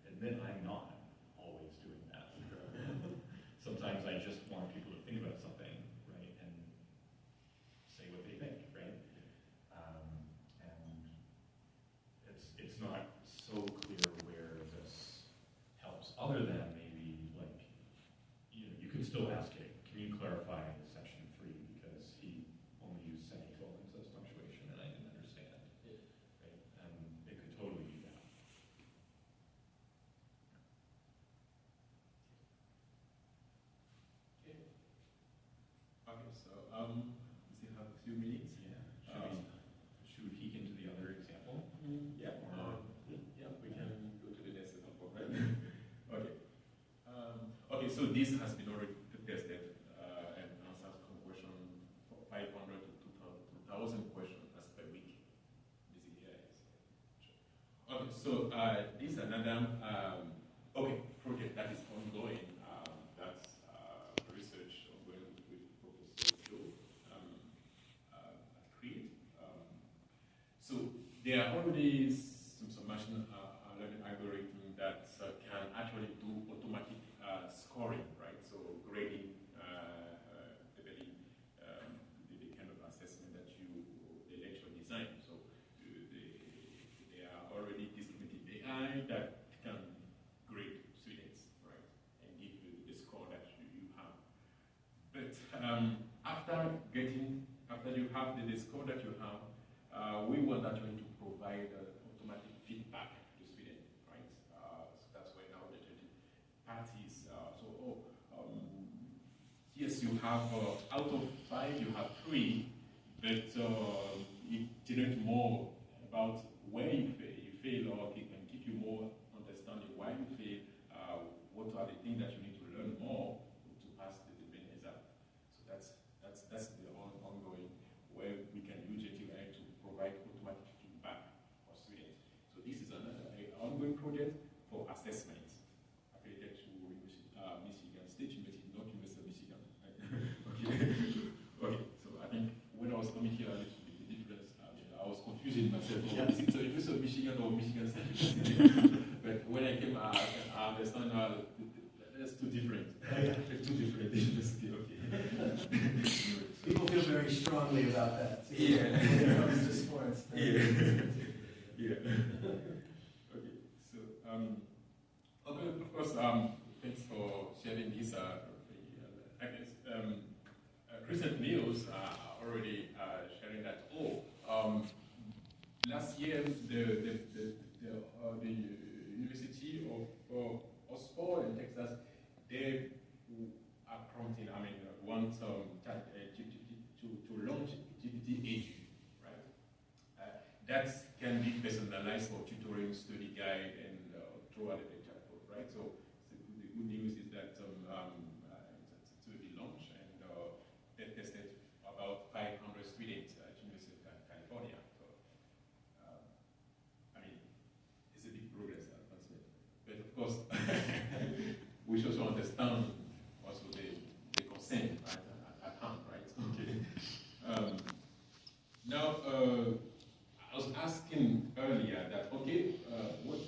admit I'm not always doing that. Sometimes I just want people to think about something, right, and say what they think, right? And it's not so clear where this helps, other than maybe like, you could still ask it, can you clarify section 3, because he only used semicolons as punctuation and I didn't understand. Right? And it could totally do that. Okay, so we still have a few minutes. Yeah. Should we peek into the other example? Yeah. Or- Yeah, we can go to the next example, right? Okay. Okay, so this has been already tested and answers question 500 to 2,000 questions as per week. This is Okay, so this is another project that is ongoing. That's research ongoing with Professor Joe at CREATE. So there are already some machine learning algorithm that can actually do automatic scoring, right? So grading, leveling, the kind of assessment that the lecture design. So have the score that you have, we want actually to provide automatic feedback to students, right? So that's why now the 20 parties. Yes, you have out of 5, you have 3, but it generates more about where you fail. You fail, or it can give you more understanding why you fail. What are the things that you need to learn more to pass the main exam? So that's the ongoing where we can use GTI to provide automatic feedback for students. So this is another ongoing project for assessment affiliated to Michigan State University, not University of Michigan. Okay, so I think when I was coming here, a little bit the difference. I was confusing myself. Is it the University of Michigan or Michigan State University? But when I came, I understand that's two different. Two different universities. Okay. People feel very strongly about that. Too, Yeah. when it comes to sports. Yeah. Okay. So, okay, of course, thanks for sharing this. I guess recent news are already sharing that. Last year the University of Oxford in Texas, they are prompting. Want to launch GPT Edu, right? That can be personalized for tutoring, study guide, and throughout the chatbot, right? So the good news is that it will be launched, and they tested about 500 students at University of California. So, it's a big progress advancement. But of course, we should also understand also the consent, right, at hand, right? Okay. Now, I was asking earlier that, okay, what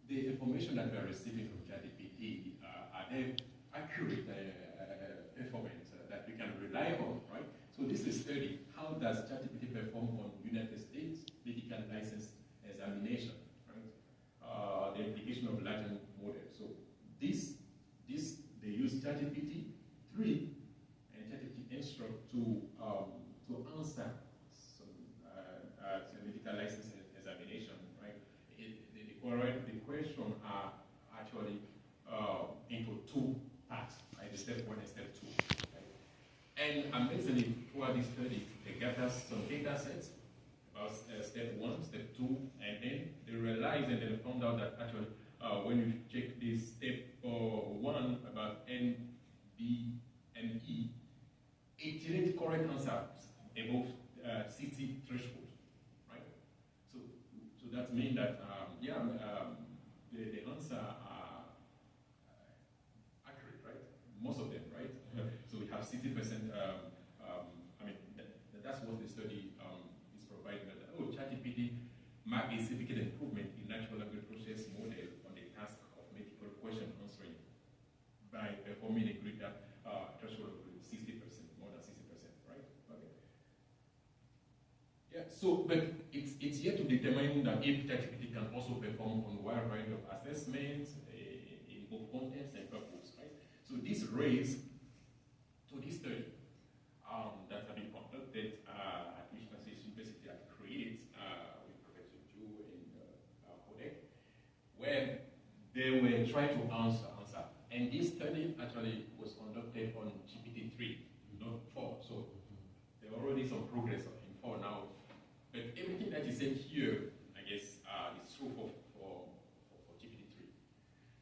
the information that we are receiving from ChatGPT, are they accurate information that we can rely on, right? So this is study, how does ChatGPT perform on United States medical license examination, right? The implication of Latin model. So this they use ChatGPT 3 and ChatGPT Instruct to answer some medical license examination, right? The question are actually into 2 parts, right? The step 1 and step 2. Right? And amazingly, throughout this study, they got us some data sets about step 1, step 2, and then they realized and then found out that actually when you check this step 1 about N, B, and E, it generates correct answers above 60 threshold, right? So that means that the answer are accurate, right? Most of them, right? So we have 60%. That's what the study is providing. That ChatGPT marked a significant improvement in natural language process model on the task of medical question answering by performing a greater threshold of 60%, more than 60%, right? Okay. Yeah. So, but it's yet to determine that if ChatGPT can also perform on a wide variety of assessments in both contents and purpose, right? So this raised to this study that have been conducted at Michigan State University at CREATE with Professor Ju and Kodek, where they were trying to answer. And this study actually was conducted on GPT-3, not 4. So there are already some progress in 4 now. But everything that is said here, I guess, is true for GPT-3.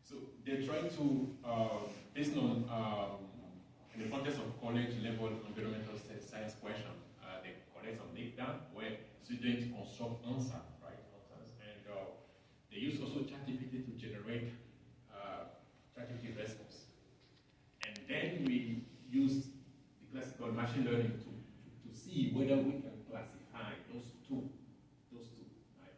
So they're trying to, based on, in the context of college level environmental science question, they collect some data where students construct answers, right? And they use also ChatGPT to generate ChatGPT response. And then we use the classical machine learning to see whether we can classify those two, right?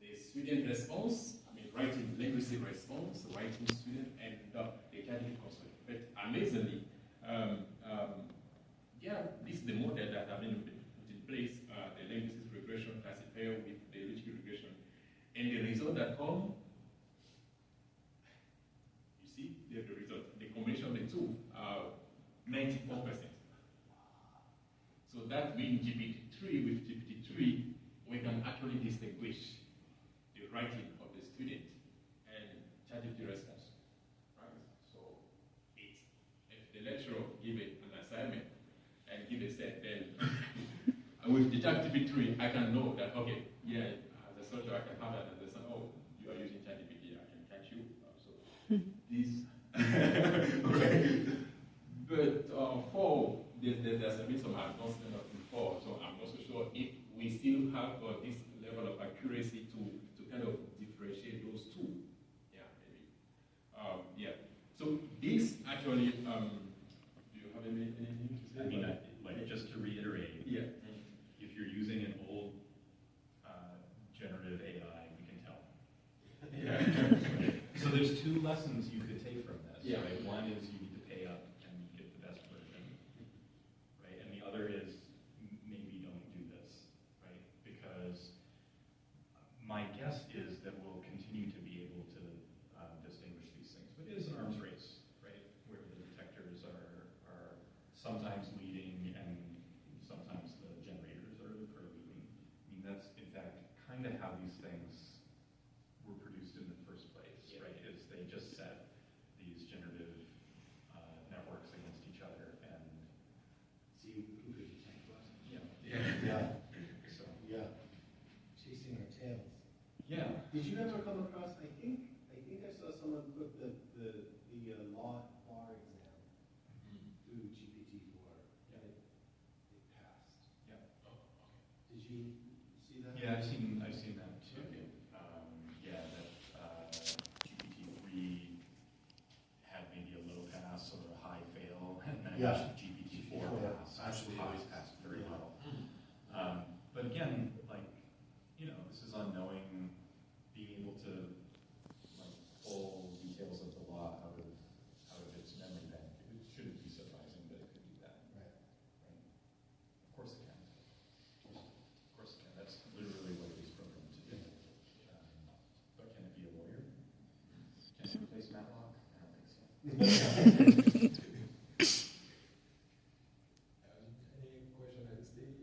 The student response, writing linguistic response, writing student, and the academic concept. But amazingly, this is the model that have been put in place, the linguistic regression classifier with the logical regression. And the result that come, you see, the result, the combination of the two, 94%. So that being GPT-3, with GPT-3, we can actually distinguish the writing of the student and ChatGPT response, right? So it's, if the lecturer give it an assignment and give a set, then with the ChatGPT-3, I can know that, okay, yeah, as a searcher, I can have an understand, oh, you are using ChatGPT, I can catch you. So this, right? But for, there's a bit some advancement of before, so I'm not so sure if we still have this level of accuracy to kind of differentiate those two. Yeah, maybe. Yeah. So this actually, do you have anything to say? I mean, like, just to reiterate, yeah. if you're using an old generative AI, we can tell. Yeah. So there's two lessons you could take from this, Yeah. right? One is you need to pay up and get the best version, right? And the other is maybe don't do this, right? Because my guess is that we'll continue to be able to distinguish these things, but it is an arms race, right? Where the detectors are sometimes leading and sometimes the generators are leading. I mean, that's in fact kind of how these things were produced in the first place, right? Is they just set these generative networks against each other and See who could detect what. Yeah, so Chasing our tails. yeah. did you ever come across, I think I saw someone put the law bar exam through GPT-4, and it passed. Yeah. Did you see that? Yeah, I've seen that too. Yeah, that GPT-3 had maybe a low pass or a high fail, and then Yeah. GPT-4 passed. Actually, it always passed very Yeah. well. But again, like, you know, this is unknowing, being able to like pull details of the law out of its memory bank. It shouldn't be surprising that it could do that. Right. Right? Of course it can. Of course it can. That's literally what it is programmed to do. But can it be a lawyer? Can it replace Matlock? I don't think so. Any question at this stage?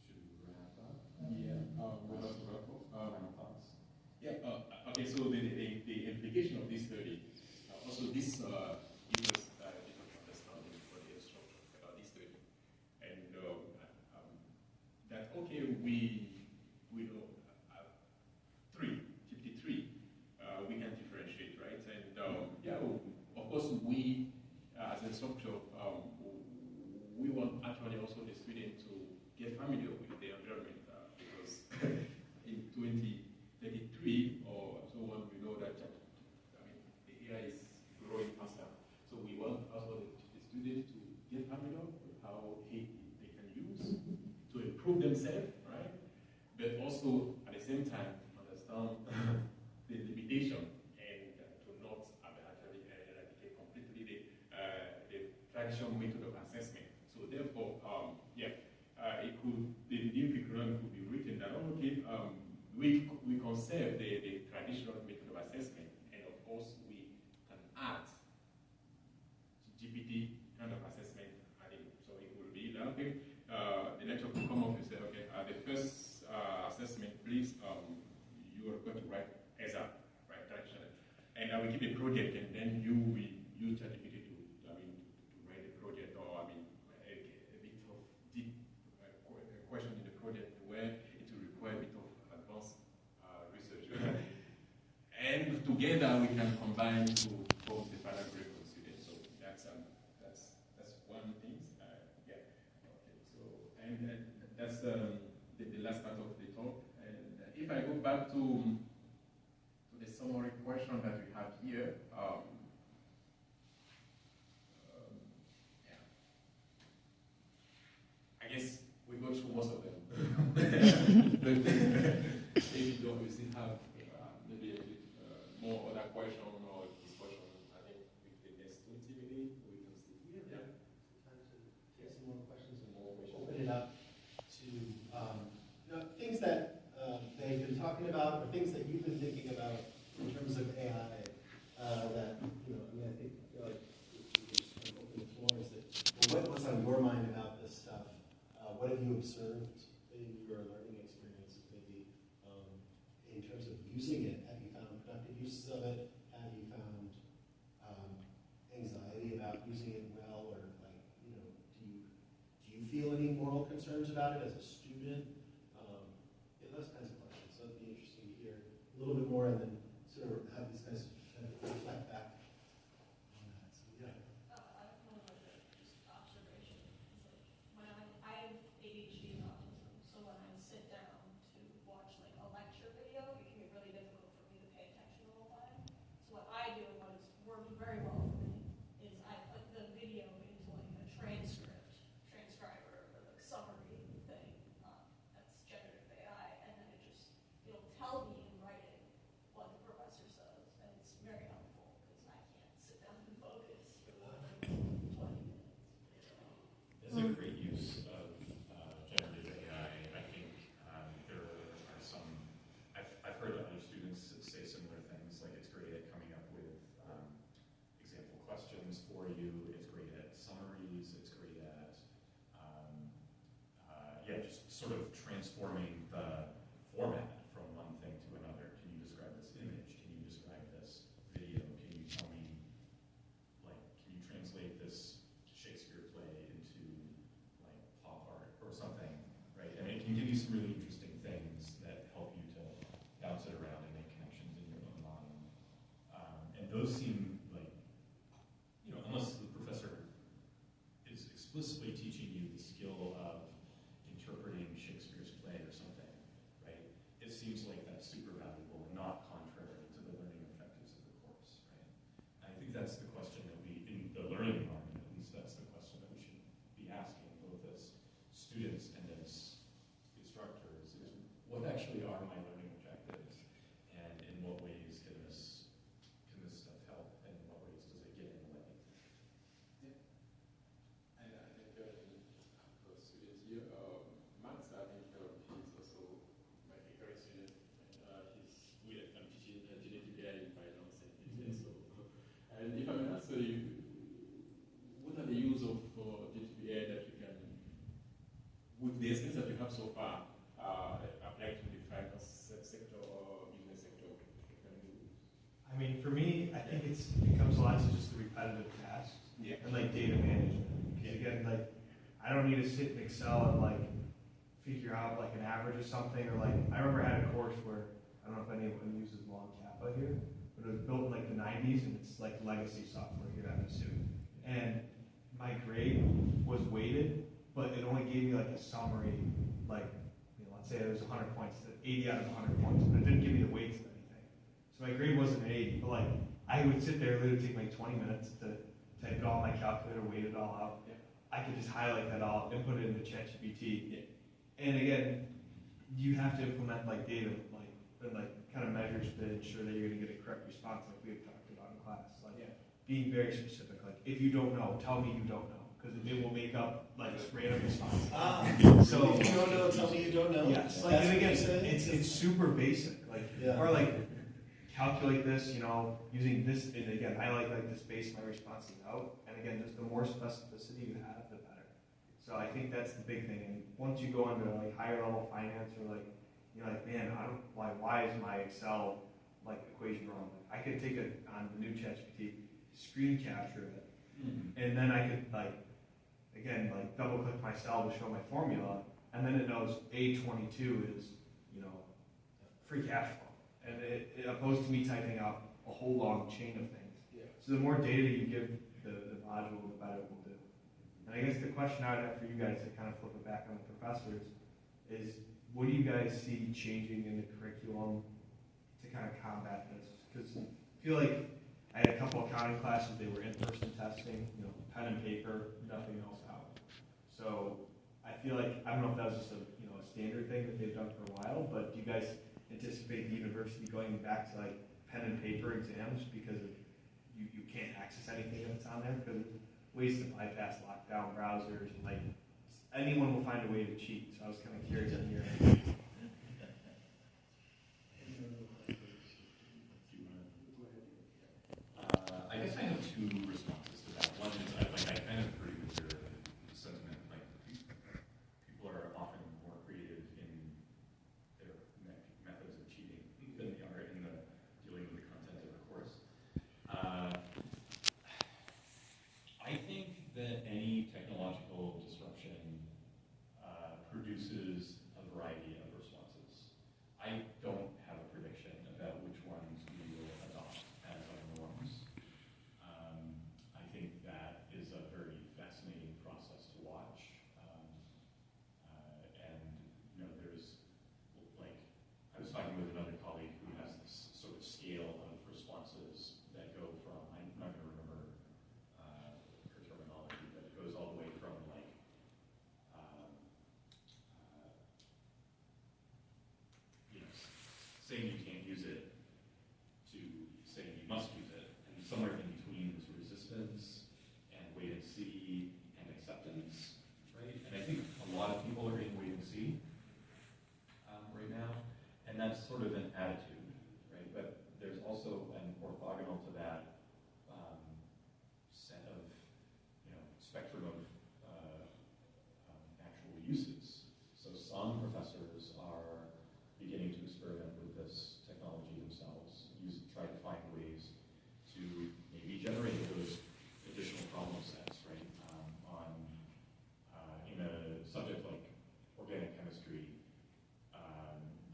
Should we wrap up? Yeah. We'll have to wrap up. Final thoughts? Yeah. Okay. So the implication of this study, also this gives us a different understanding for the structure about this study, and that okay we know GPT-3 we can differentiate, right? And yeah, of course we as a structure we want actually also the student to get familiar with the environment because in 2033 or so on, we know that the AI is growing faster. So we want also the students to get familiar with how they can use to improve themselves, right? But also at the same time understand the limitation and to not actually eradicate completely the traditional method of assessment. So therefore, the new curriculum could be written that okay, we conserve the traditional method of assessment, and of course we can add GPT kind of assessment adding. So it will be that okay, the lecturer will come up and say okay, the first assessment, please, you are going to write ESA, right, traditionally, and I will give a project, and then you will use ChatGPT to write a project, or a bit of deep question in the project where it will require a bit of advanced research. And together we can combine to form the final grade for the students. So that's one thing. Yeah. Okay. So that's the last part of the talk. And if I go back to the summary question that we have here. I guess we go through most of them. But if you don't, we still have maybe a bit more other question or discussion. I think with the next 20 minutes, we can see. Yeah. Time to take some more questions and we'll open it up to things that they've been talking about, or things that you've been thinking about in terms of AI. That I feel like we can just kind of open the floor. Is that what's on using it? Have you found productive uses of it? Have you found anxiety about using it well, or like, you know, do you feel any moral concerns about it as a student? Yeah, those kinds of questions. So it'd be interesting to hear a little bit more, and then sort of have these guys kind of reflect back on that. So yeah. I have one other just observation. It's like when I have ADHD and autism, so when I sit down to watch like a lecture video, it can be really difficult for me to pay attention the whole time. So what I do, and what has worked very well for me, is I put the video into like a transcriber, or like summary thing. That's generative AI, and then it'll tell me in writing what the professor says, and it's very helpful because I can't sit down and focus for like 20 minutes. That's a great use of generative AI. I think there are some, I've heard other students say similar things, like it's great at coming up with example questions for you, it's great at summaries, it's great at, yeah, just sort of transforming the format from one thing to another. Can you describe this image? Can you describe this video? Can you tell me, like, can you translate this Shakespeare play into like pop art or something, right? I mean, it can give you some really interesting things that help you to bounce it around and make connections in your own mind. And those seem like, you know, unless the professor is explicitly teaching you the skill of interpreting Shakespeare's play or something, right? It seems like that's super valuable and not contrary to the learning objectives of the course, right? I think that's the question that we, in the learning environment at least, that's the question that we should be asking, both as students and as instructors, is what actually are my learning objectives, and in what ways can this stuff help, and in what ways does it get in the way? And I think for students here, Max, I think he's also my favorite student. He's good at teaching genetic AI in finance and business. So, and if I may ask you, what are the use of genetic AI that you can, with the experience that you have so far, apply to the finance sector or business sector? Can you? I mean, for me, I think it comes a lot to just the repetitive tasks and like data management. Because again, like I don't need to sit in Excel and like figure out like an average or something, or like I remember I had a course where I don't know if anyone uses Long Kappa here, but it was built in like the 90s, and it's like legacy software here at Mizzou. And my grade was weighted, but it only gave me like a summary, like, you know, let's say it was 100 points, 80 out of 100 points, but it didn't give me the weights of anything. So my grade wasn't an 80, but like I would sit there, literally take like 20 minutes to type it all in my calculator, weight it all out. I could just highlight that all, input it into ChatGPT. And again, you have to implement like data, like kind of measures to ensure that you're going to get a correct response, like we had talked about in class. Like being very specific. Like if you don't know, tell me you don't know, because it will make up like this random response. So if you don't know, tell me you don't know. Yes. Like, That's and what again, you're saying? it's super basic. Like or like calculate this, you know, using this, and again, I like to space my responses out. And again, just the more specificity you have, the better. So I think that's the big thing. And once you go into like higher level finance, or like, you're like, man, I don't, why is my Excel like equation wrong? Like, I could take it on the new ChatGPT, screen capture it, and then I could like, again, like double click my cell to show my formula, and then it knows A22 is, you know, free cash flow. And it opposed to me typing out a whole long chain of things. So the more data you give the module, the better it will do. And I guess the question I would have for you guys to kind of flip it back on the professors is, what do you guys see changing in the curriculum to kind of combat this? Because I feel like I had a couple of accounting classes, they were in-person testing, you know, pen and paper, nothing else out. So I feel like, I don't know if that was just a standard thing that they've done for a while, but do you guys anticipate the university going back to like pen and paper exams because of, you can't access anything that's on there because of ways to bypass lockdown browsers, and like anyone will find a way to cheat. So I was kind of curious in your I guess I have two responses to that. One is, I kind of agree with your sentiment. Like, people are often more creative in their methods of cheating than they are saying you can't use it to saying you must use it, and somewhere in between is resistance and wait and see and acceptance, right? And I think a lot of people are in wait and see right now, and that's sort of an attitude, right? But there's also an orthogonal to that set of, spectrum of actual uses. So some professors are beginning to experiment with this technology themselves, try to find ways to maybe generate those additional problem sets, right? In a subject like organic chemistry,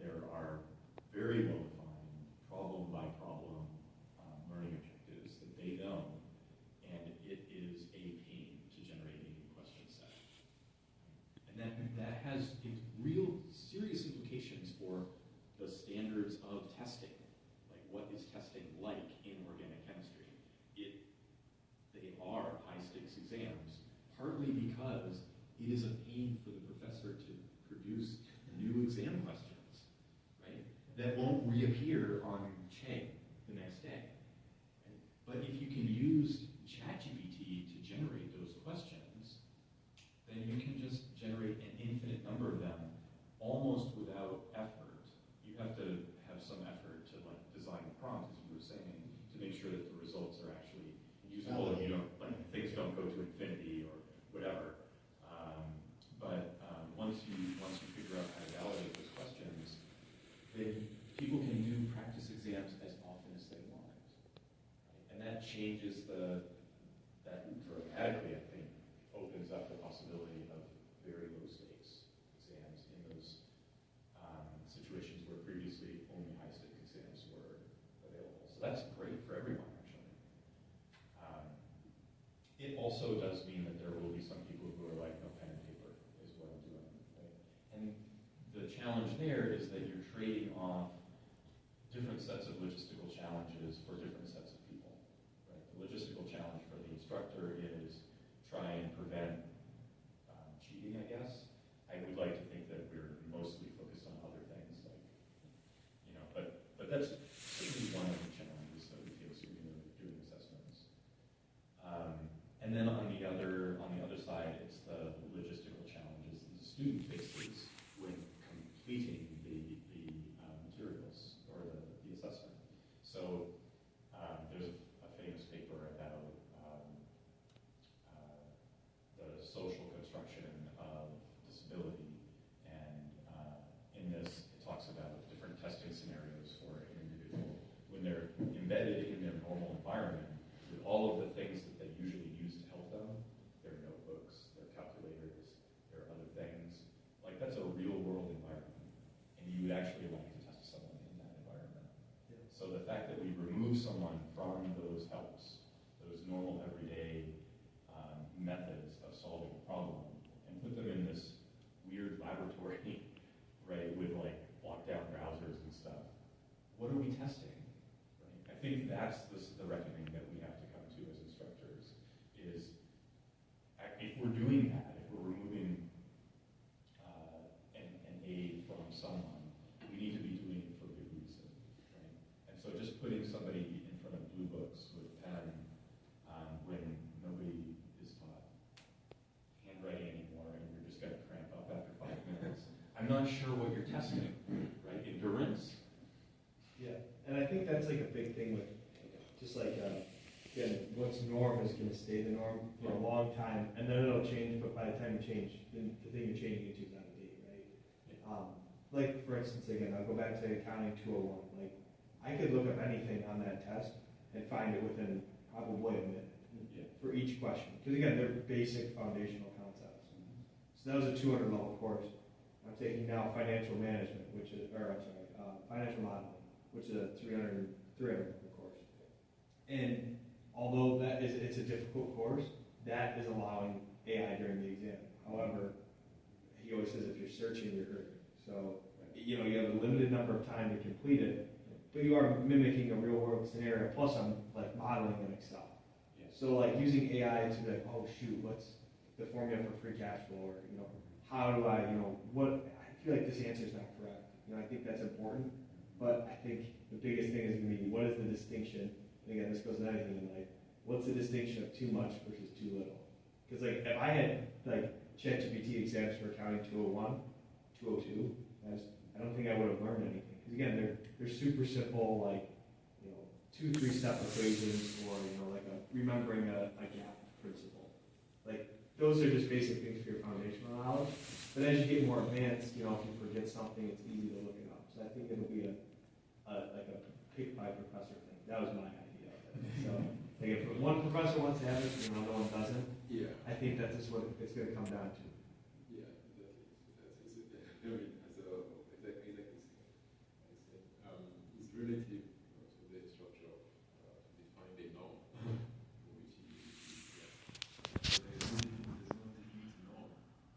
there are very well-defined problem-by-problem learning objectives that they know, and it is a pain to generate a new question set. And that has real serious implications for the standards of testing. Like, what is testing like in organic chemistry? They are high-stakes exams, partly because it is a pain for the professor to produce new exam questions, right? That won't reappear on Chegg the next day. Right? But if you can use ChatGPT to generate those questions, then you can just generate an infinite number of them almost without effort. You have to have some effort to design the prompt, as you were saying, to make sure that the results are actually usable and things don't go to infinity or whatever. But once you figure out how to validate those questions, then people can do practice exams as often as they want. Right? And that changes that dramatically, I think, opens up the possibility of very low stakes exams in those situations where previously only high stakes exams were available. So that's great for everyone, actually. It also does mean that there will be some people who are like, no, pen and paper is what I'm doing. Right? And the challenge there is that you're trading off different sets of logistical challenges for different sets of people. Right? The logistical challenge for the instructor is try and prevent cheating, I guess. I would like to think that we're mostly focused on other things, like, but that's certainly one of the challenges that we face when we're doing assessments. And then on the other side, it's the logistical challenges that the student faces when completing the materials or the assessment. So there's a famous paper about the social construction of disability, and in this, it talks about different testing scenarios for an individual when they're embedded in their normal environment with all of the things that they usually use to help them, their notebooks, their calculators, their other things. Like, that's a real world environment, and you would actually like to test someone in that environment. Yeah. So the fact that we remove someone from those helps, those normal everyday methods of solving a problem, and put them in this weird laboratory, right, with like lockdown browsers and stuff. What are we testing? Right? I think that's the reckoning that we have to come to as instructors, is if we're doing that, if we're removing an aid from someone, we need to be doing it for good reason, right? And so just putting somebody in front of blue books with a pen when nobody is taught handwriting anymore and you're just going to cramp up after 5 minutes, I'm not sure what you're testing, right? Endurance. Yeah, and I think that's like a big thing with, just like, again, what's norm is going to stay the norm for a long time, and then it'll change, but by the time you change, the thing you're changing into is out of date, right? Like, for instance, again, I'll go back to accounting 201. Like, I could look up anything on that test and find it within probably a minute for each question. Because again, they're basic foundational concepts. So that was a 200 level course. I'm taking now financial management, financial modeling, which is a 300 level course. And although it's a difficult course, that is allowing AI during the exam. However, he always says if you're searching, you're hurting. So, you have a limited number of time to complete it, but you are mimicking a real world scenario, plus I'm like modeling in Excel. Yeah. So like using AI to be like, oh shoot, what's the formula for free cash flow, or how do I, I feel like this answer is not correct. I think that's important, But I think the biggest thing is gonna be, what is the distinction? And again, this goes to anything in life. What's the distinction of too much versus too little? Because like, if I had like ChatGPT exams for accounting 201, 202, I don't think I would have learned anything. Because again, they're super simple, like, you know, 2-3 step equations, or you know, like remembering a gap principle. Like those are just basic things for your foundational knowledge. But as you get more advanced, you know, if you forget something, it's easy to look it up. So I think it'll be like a pick by professor thing. That was my idea of it. So like if one professor wants to have it, you know, no one doesn't. Yeah. I think that's just what it's going to come down to. Yeah, I mean, exactly. It's relative to the structure to define the norm, which is, yeah. There's no definite norm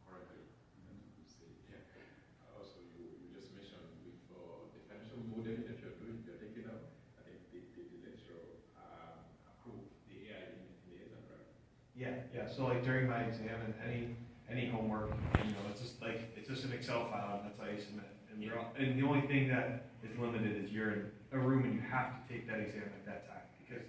currently. You say, yeah. Also, you just mentioned with the financial modeling that you're taking out. I think the lecturer approved the AI in the exam, right? Yeah. So like during my exam and any homework, you know, it's just an Excel file, and that's how you submit. And and the only thing that is limited is you're in a room and you have to take that exam at that time, because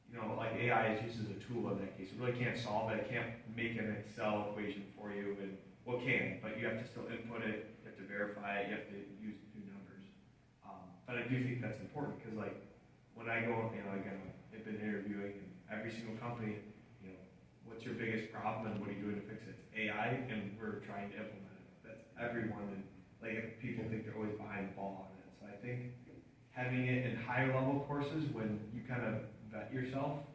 you know, like AI is used as a tool in that case. It really can't solve it. It can't make an Excel equation for you, and well, it can, but you have to still input it. You have to verify it. You have to use new numbers. But I do think that's important, because like when I go, you know, again, I've been interviewing, and every single company, you know, what's your biggest problem and what are you doing to fix it? It's AI, and we're trying to implement it. That's everyone, and like people think they're always behind the ball on it. So I think having it in higher level courses when you kind of vet yourself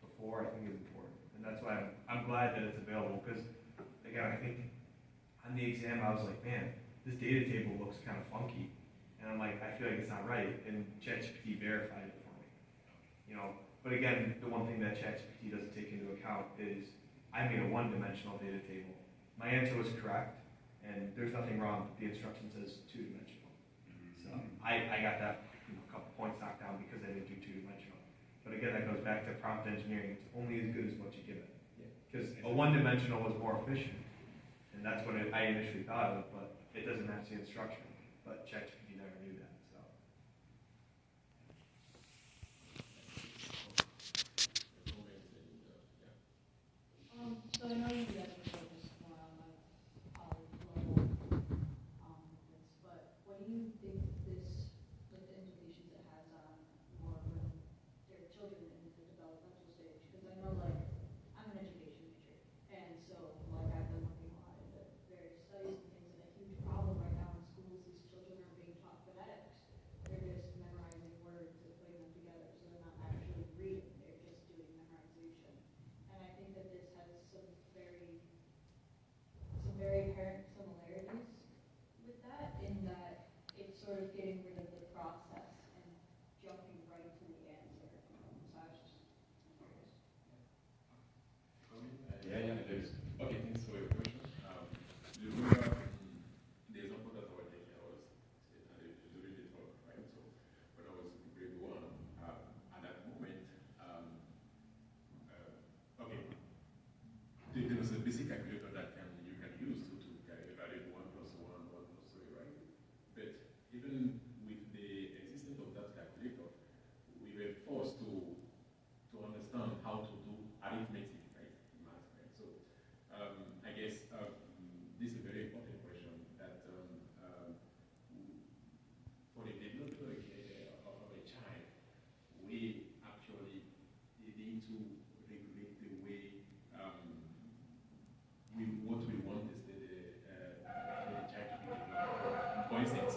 before, I think is important. And that's why I'm glad that it's available, because again, I think on the exam I was like, man, this data table looks kind of funky. And I'm like, I feel like it's not right. And ChatGPT verified it for me. You know, but again, the one thing that ChatGPT doesn't take into account is I made a one-dimensional data table. My answer was correct, and there's nothing wrong, but the instruction says two-dimensional. So I got that, you know, a couple points knocked down because I didn't do two-dimensional. But again, that goes back to prompt engineering. It's only as good as what you give it. Because a one-dimensional was more efficient, and that's what I initially thought of, but it doesn't match the instruction. But ChatGPT never knew that. So. So I know you guys are focused more on the level, this, but what do you think this, like the implications it has on more when their children in the developmental stage? Because I know, like, I'm an education major, and so, like, I've been looking a lot into various studies and things, and a huge problem right now in schools, these children are being taught phonetics. They're just memorizing words and putting them together, so they're not actually reading, they're just doing memorization. And I think that this has some very apparent similarities with that, in that it's sort of getting rid of the process and jumping right to the answer. So I was just curious. There's, okay, thanks for your question. Do you remember the example that I was taking, I was during the talk, right? So when I was in grade 1, at that moment, okay, there was a basic calculator that you can use to evaluate 1 plus 1, 1 plus 3, right? But even with the existence of that calculator, we were forced to understand how to do arithmetic, right? Math, right? So I guess this is a very important question that for the development of a child, we actually need to regulate the way what we want is the child to be developed. For instance,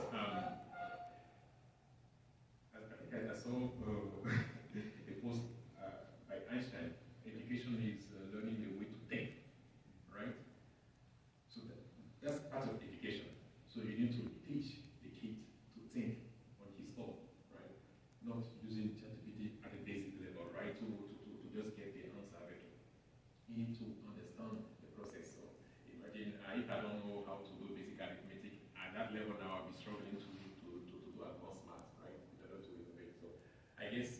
I saw a post by Einstein. Education is learning the way to think, right? So that's part of education. So you need to teach the kid to think on his own, right? Not using ChatGPT at a basic level, right? To just get the answer, but you need to understand the process. So imagine if I don't know how to do basic arithmetic, at that level now I'll be struggling to do advanced math, right? In order to innovate. So I guess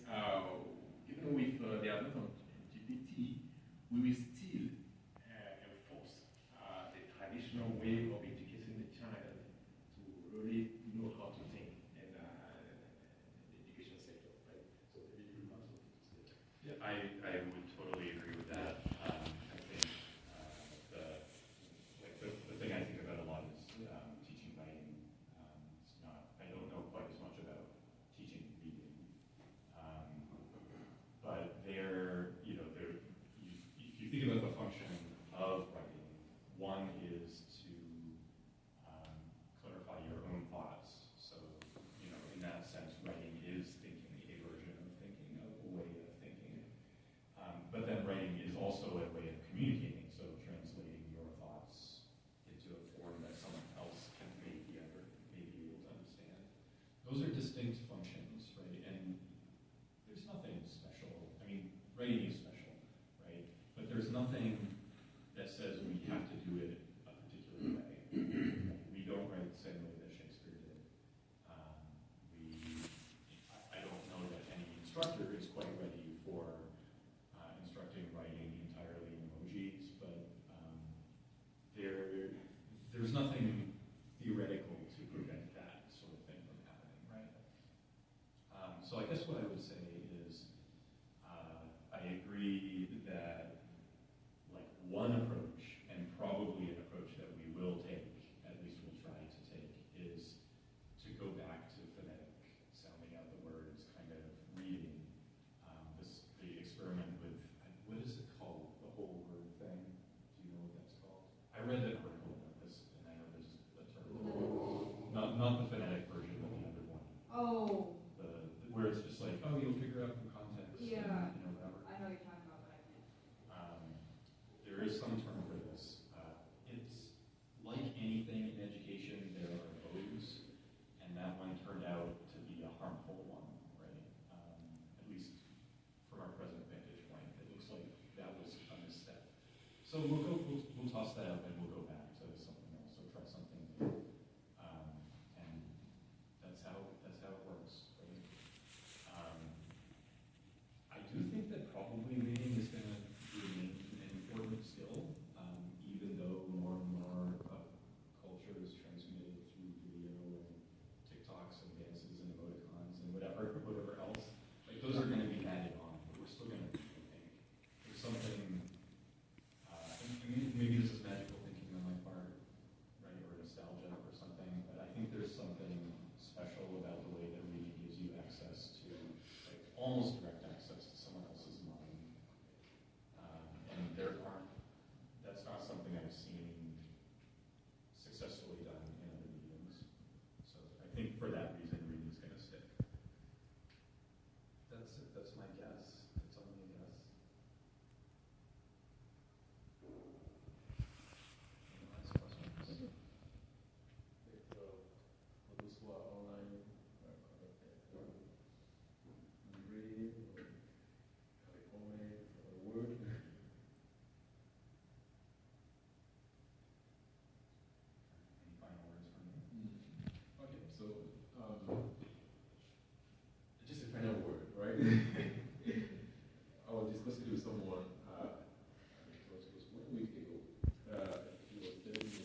even with the advent of GPT, we will still enforce the traditional way of educating the child to really know how to think. And distinct functions, right? And there's nothing special. I mean, writing is special, right? But there's nothing that says we have to do it a particular way. We don't write the same way that Shakespeare did. I don't know that any instructor is quite ready for instructing writing entirely in emojis, but there's nothing theoretical to prevent that sort of thing from happening, right? So I guess what I would say is I agree that like one approach, and probably an approach that we will take, at least we'll try to take, is to go back to phonetic, sounding out the words, kind of reading. The experiment with, what is it called, the whole word thing? Do you know what that's called? I read an article about this, and I know there's a term. Not the phonetic version, but the other one. Oh, Where it's just like, oh, you'll figure out from context. yeah. And, whatever. I know what you're talking about, but I can't. There is some term for this. It's like anything in education, there are those, and that one turned out to be a harmful one, right? At least from our present vantage point, it looks like that was a misstep. So we'll toss that up and we'll go back to something else or try something new. And that's how it works, right? I do think that probably reading is going to remain an important skill, even though more and more culture is transmitted through video and TikToks and dances and emoticons and whatever else. Like those are going to be added on, but we're still going to read, I think. There's something, maybe this is magical thinking on my part, right, or nostalgia or something, but I think there's something special about the way that reading gives you access to, like, almost direct access to someone else's mind. And that's not something I've seen successfully done in other mediums. So I think for that reason, reading is going to stick. That's my guess. It's only a guess. Any last questions? For those who are online, read or have a comment or a word. Any final words from you? Okay, so just a final word, right? I was discussing with someone, it was 1 week ago. He was telling me,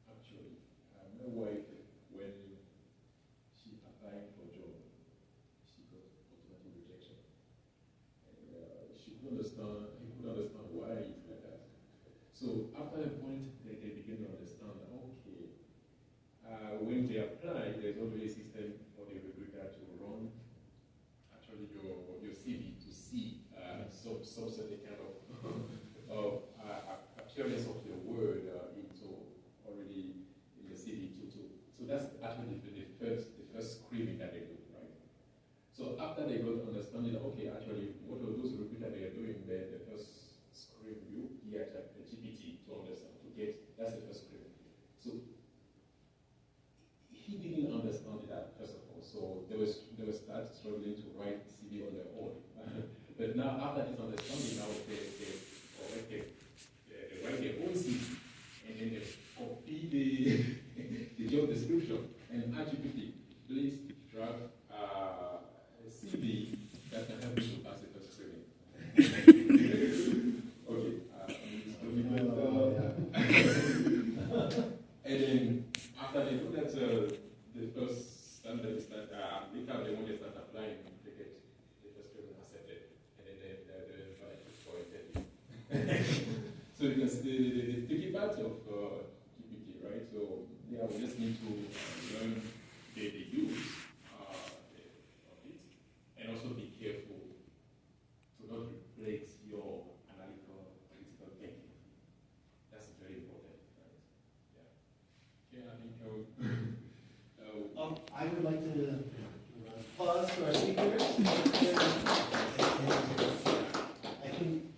actually, my wife, when she applied for a job, she got automatic rejection. And he couldn't understand why it's like that. So after a point, they begin to understand that, okay, when they apply, there's already a system for the recruiter to run actually your CV to see some certain kind of appearance of your word into already in your CV too. So that's actually the first screening that they do, right? So after they got understanding, okay, actually, what are those recruiters they are doing there, the first screen you get the GPT to understand, to get, that's the first screen. So he didn't understand that, first of all. So they were start struggling to write CV on their own. But now, after this understanding, now they write their own CV, and then they copy the job description and GPT, please draft a CV that can help you to pass the first screening. Okay, and then after they do that, the first standard is that later they want to start applying, they get the first screening accepted, and then they invite for interview. So you can see the tricky part of GPT, right? So yeah, we just need to learn the use of it, and also be careful to not replace your analytical critical thinking. That's very important, right? Yeah. Yeah, I think I would like to pause for our speakers.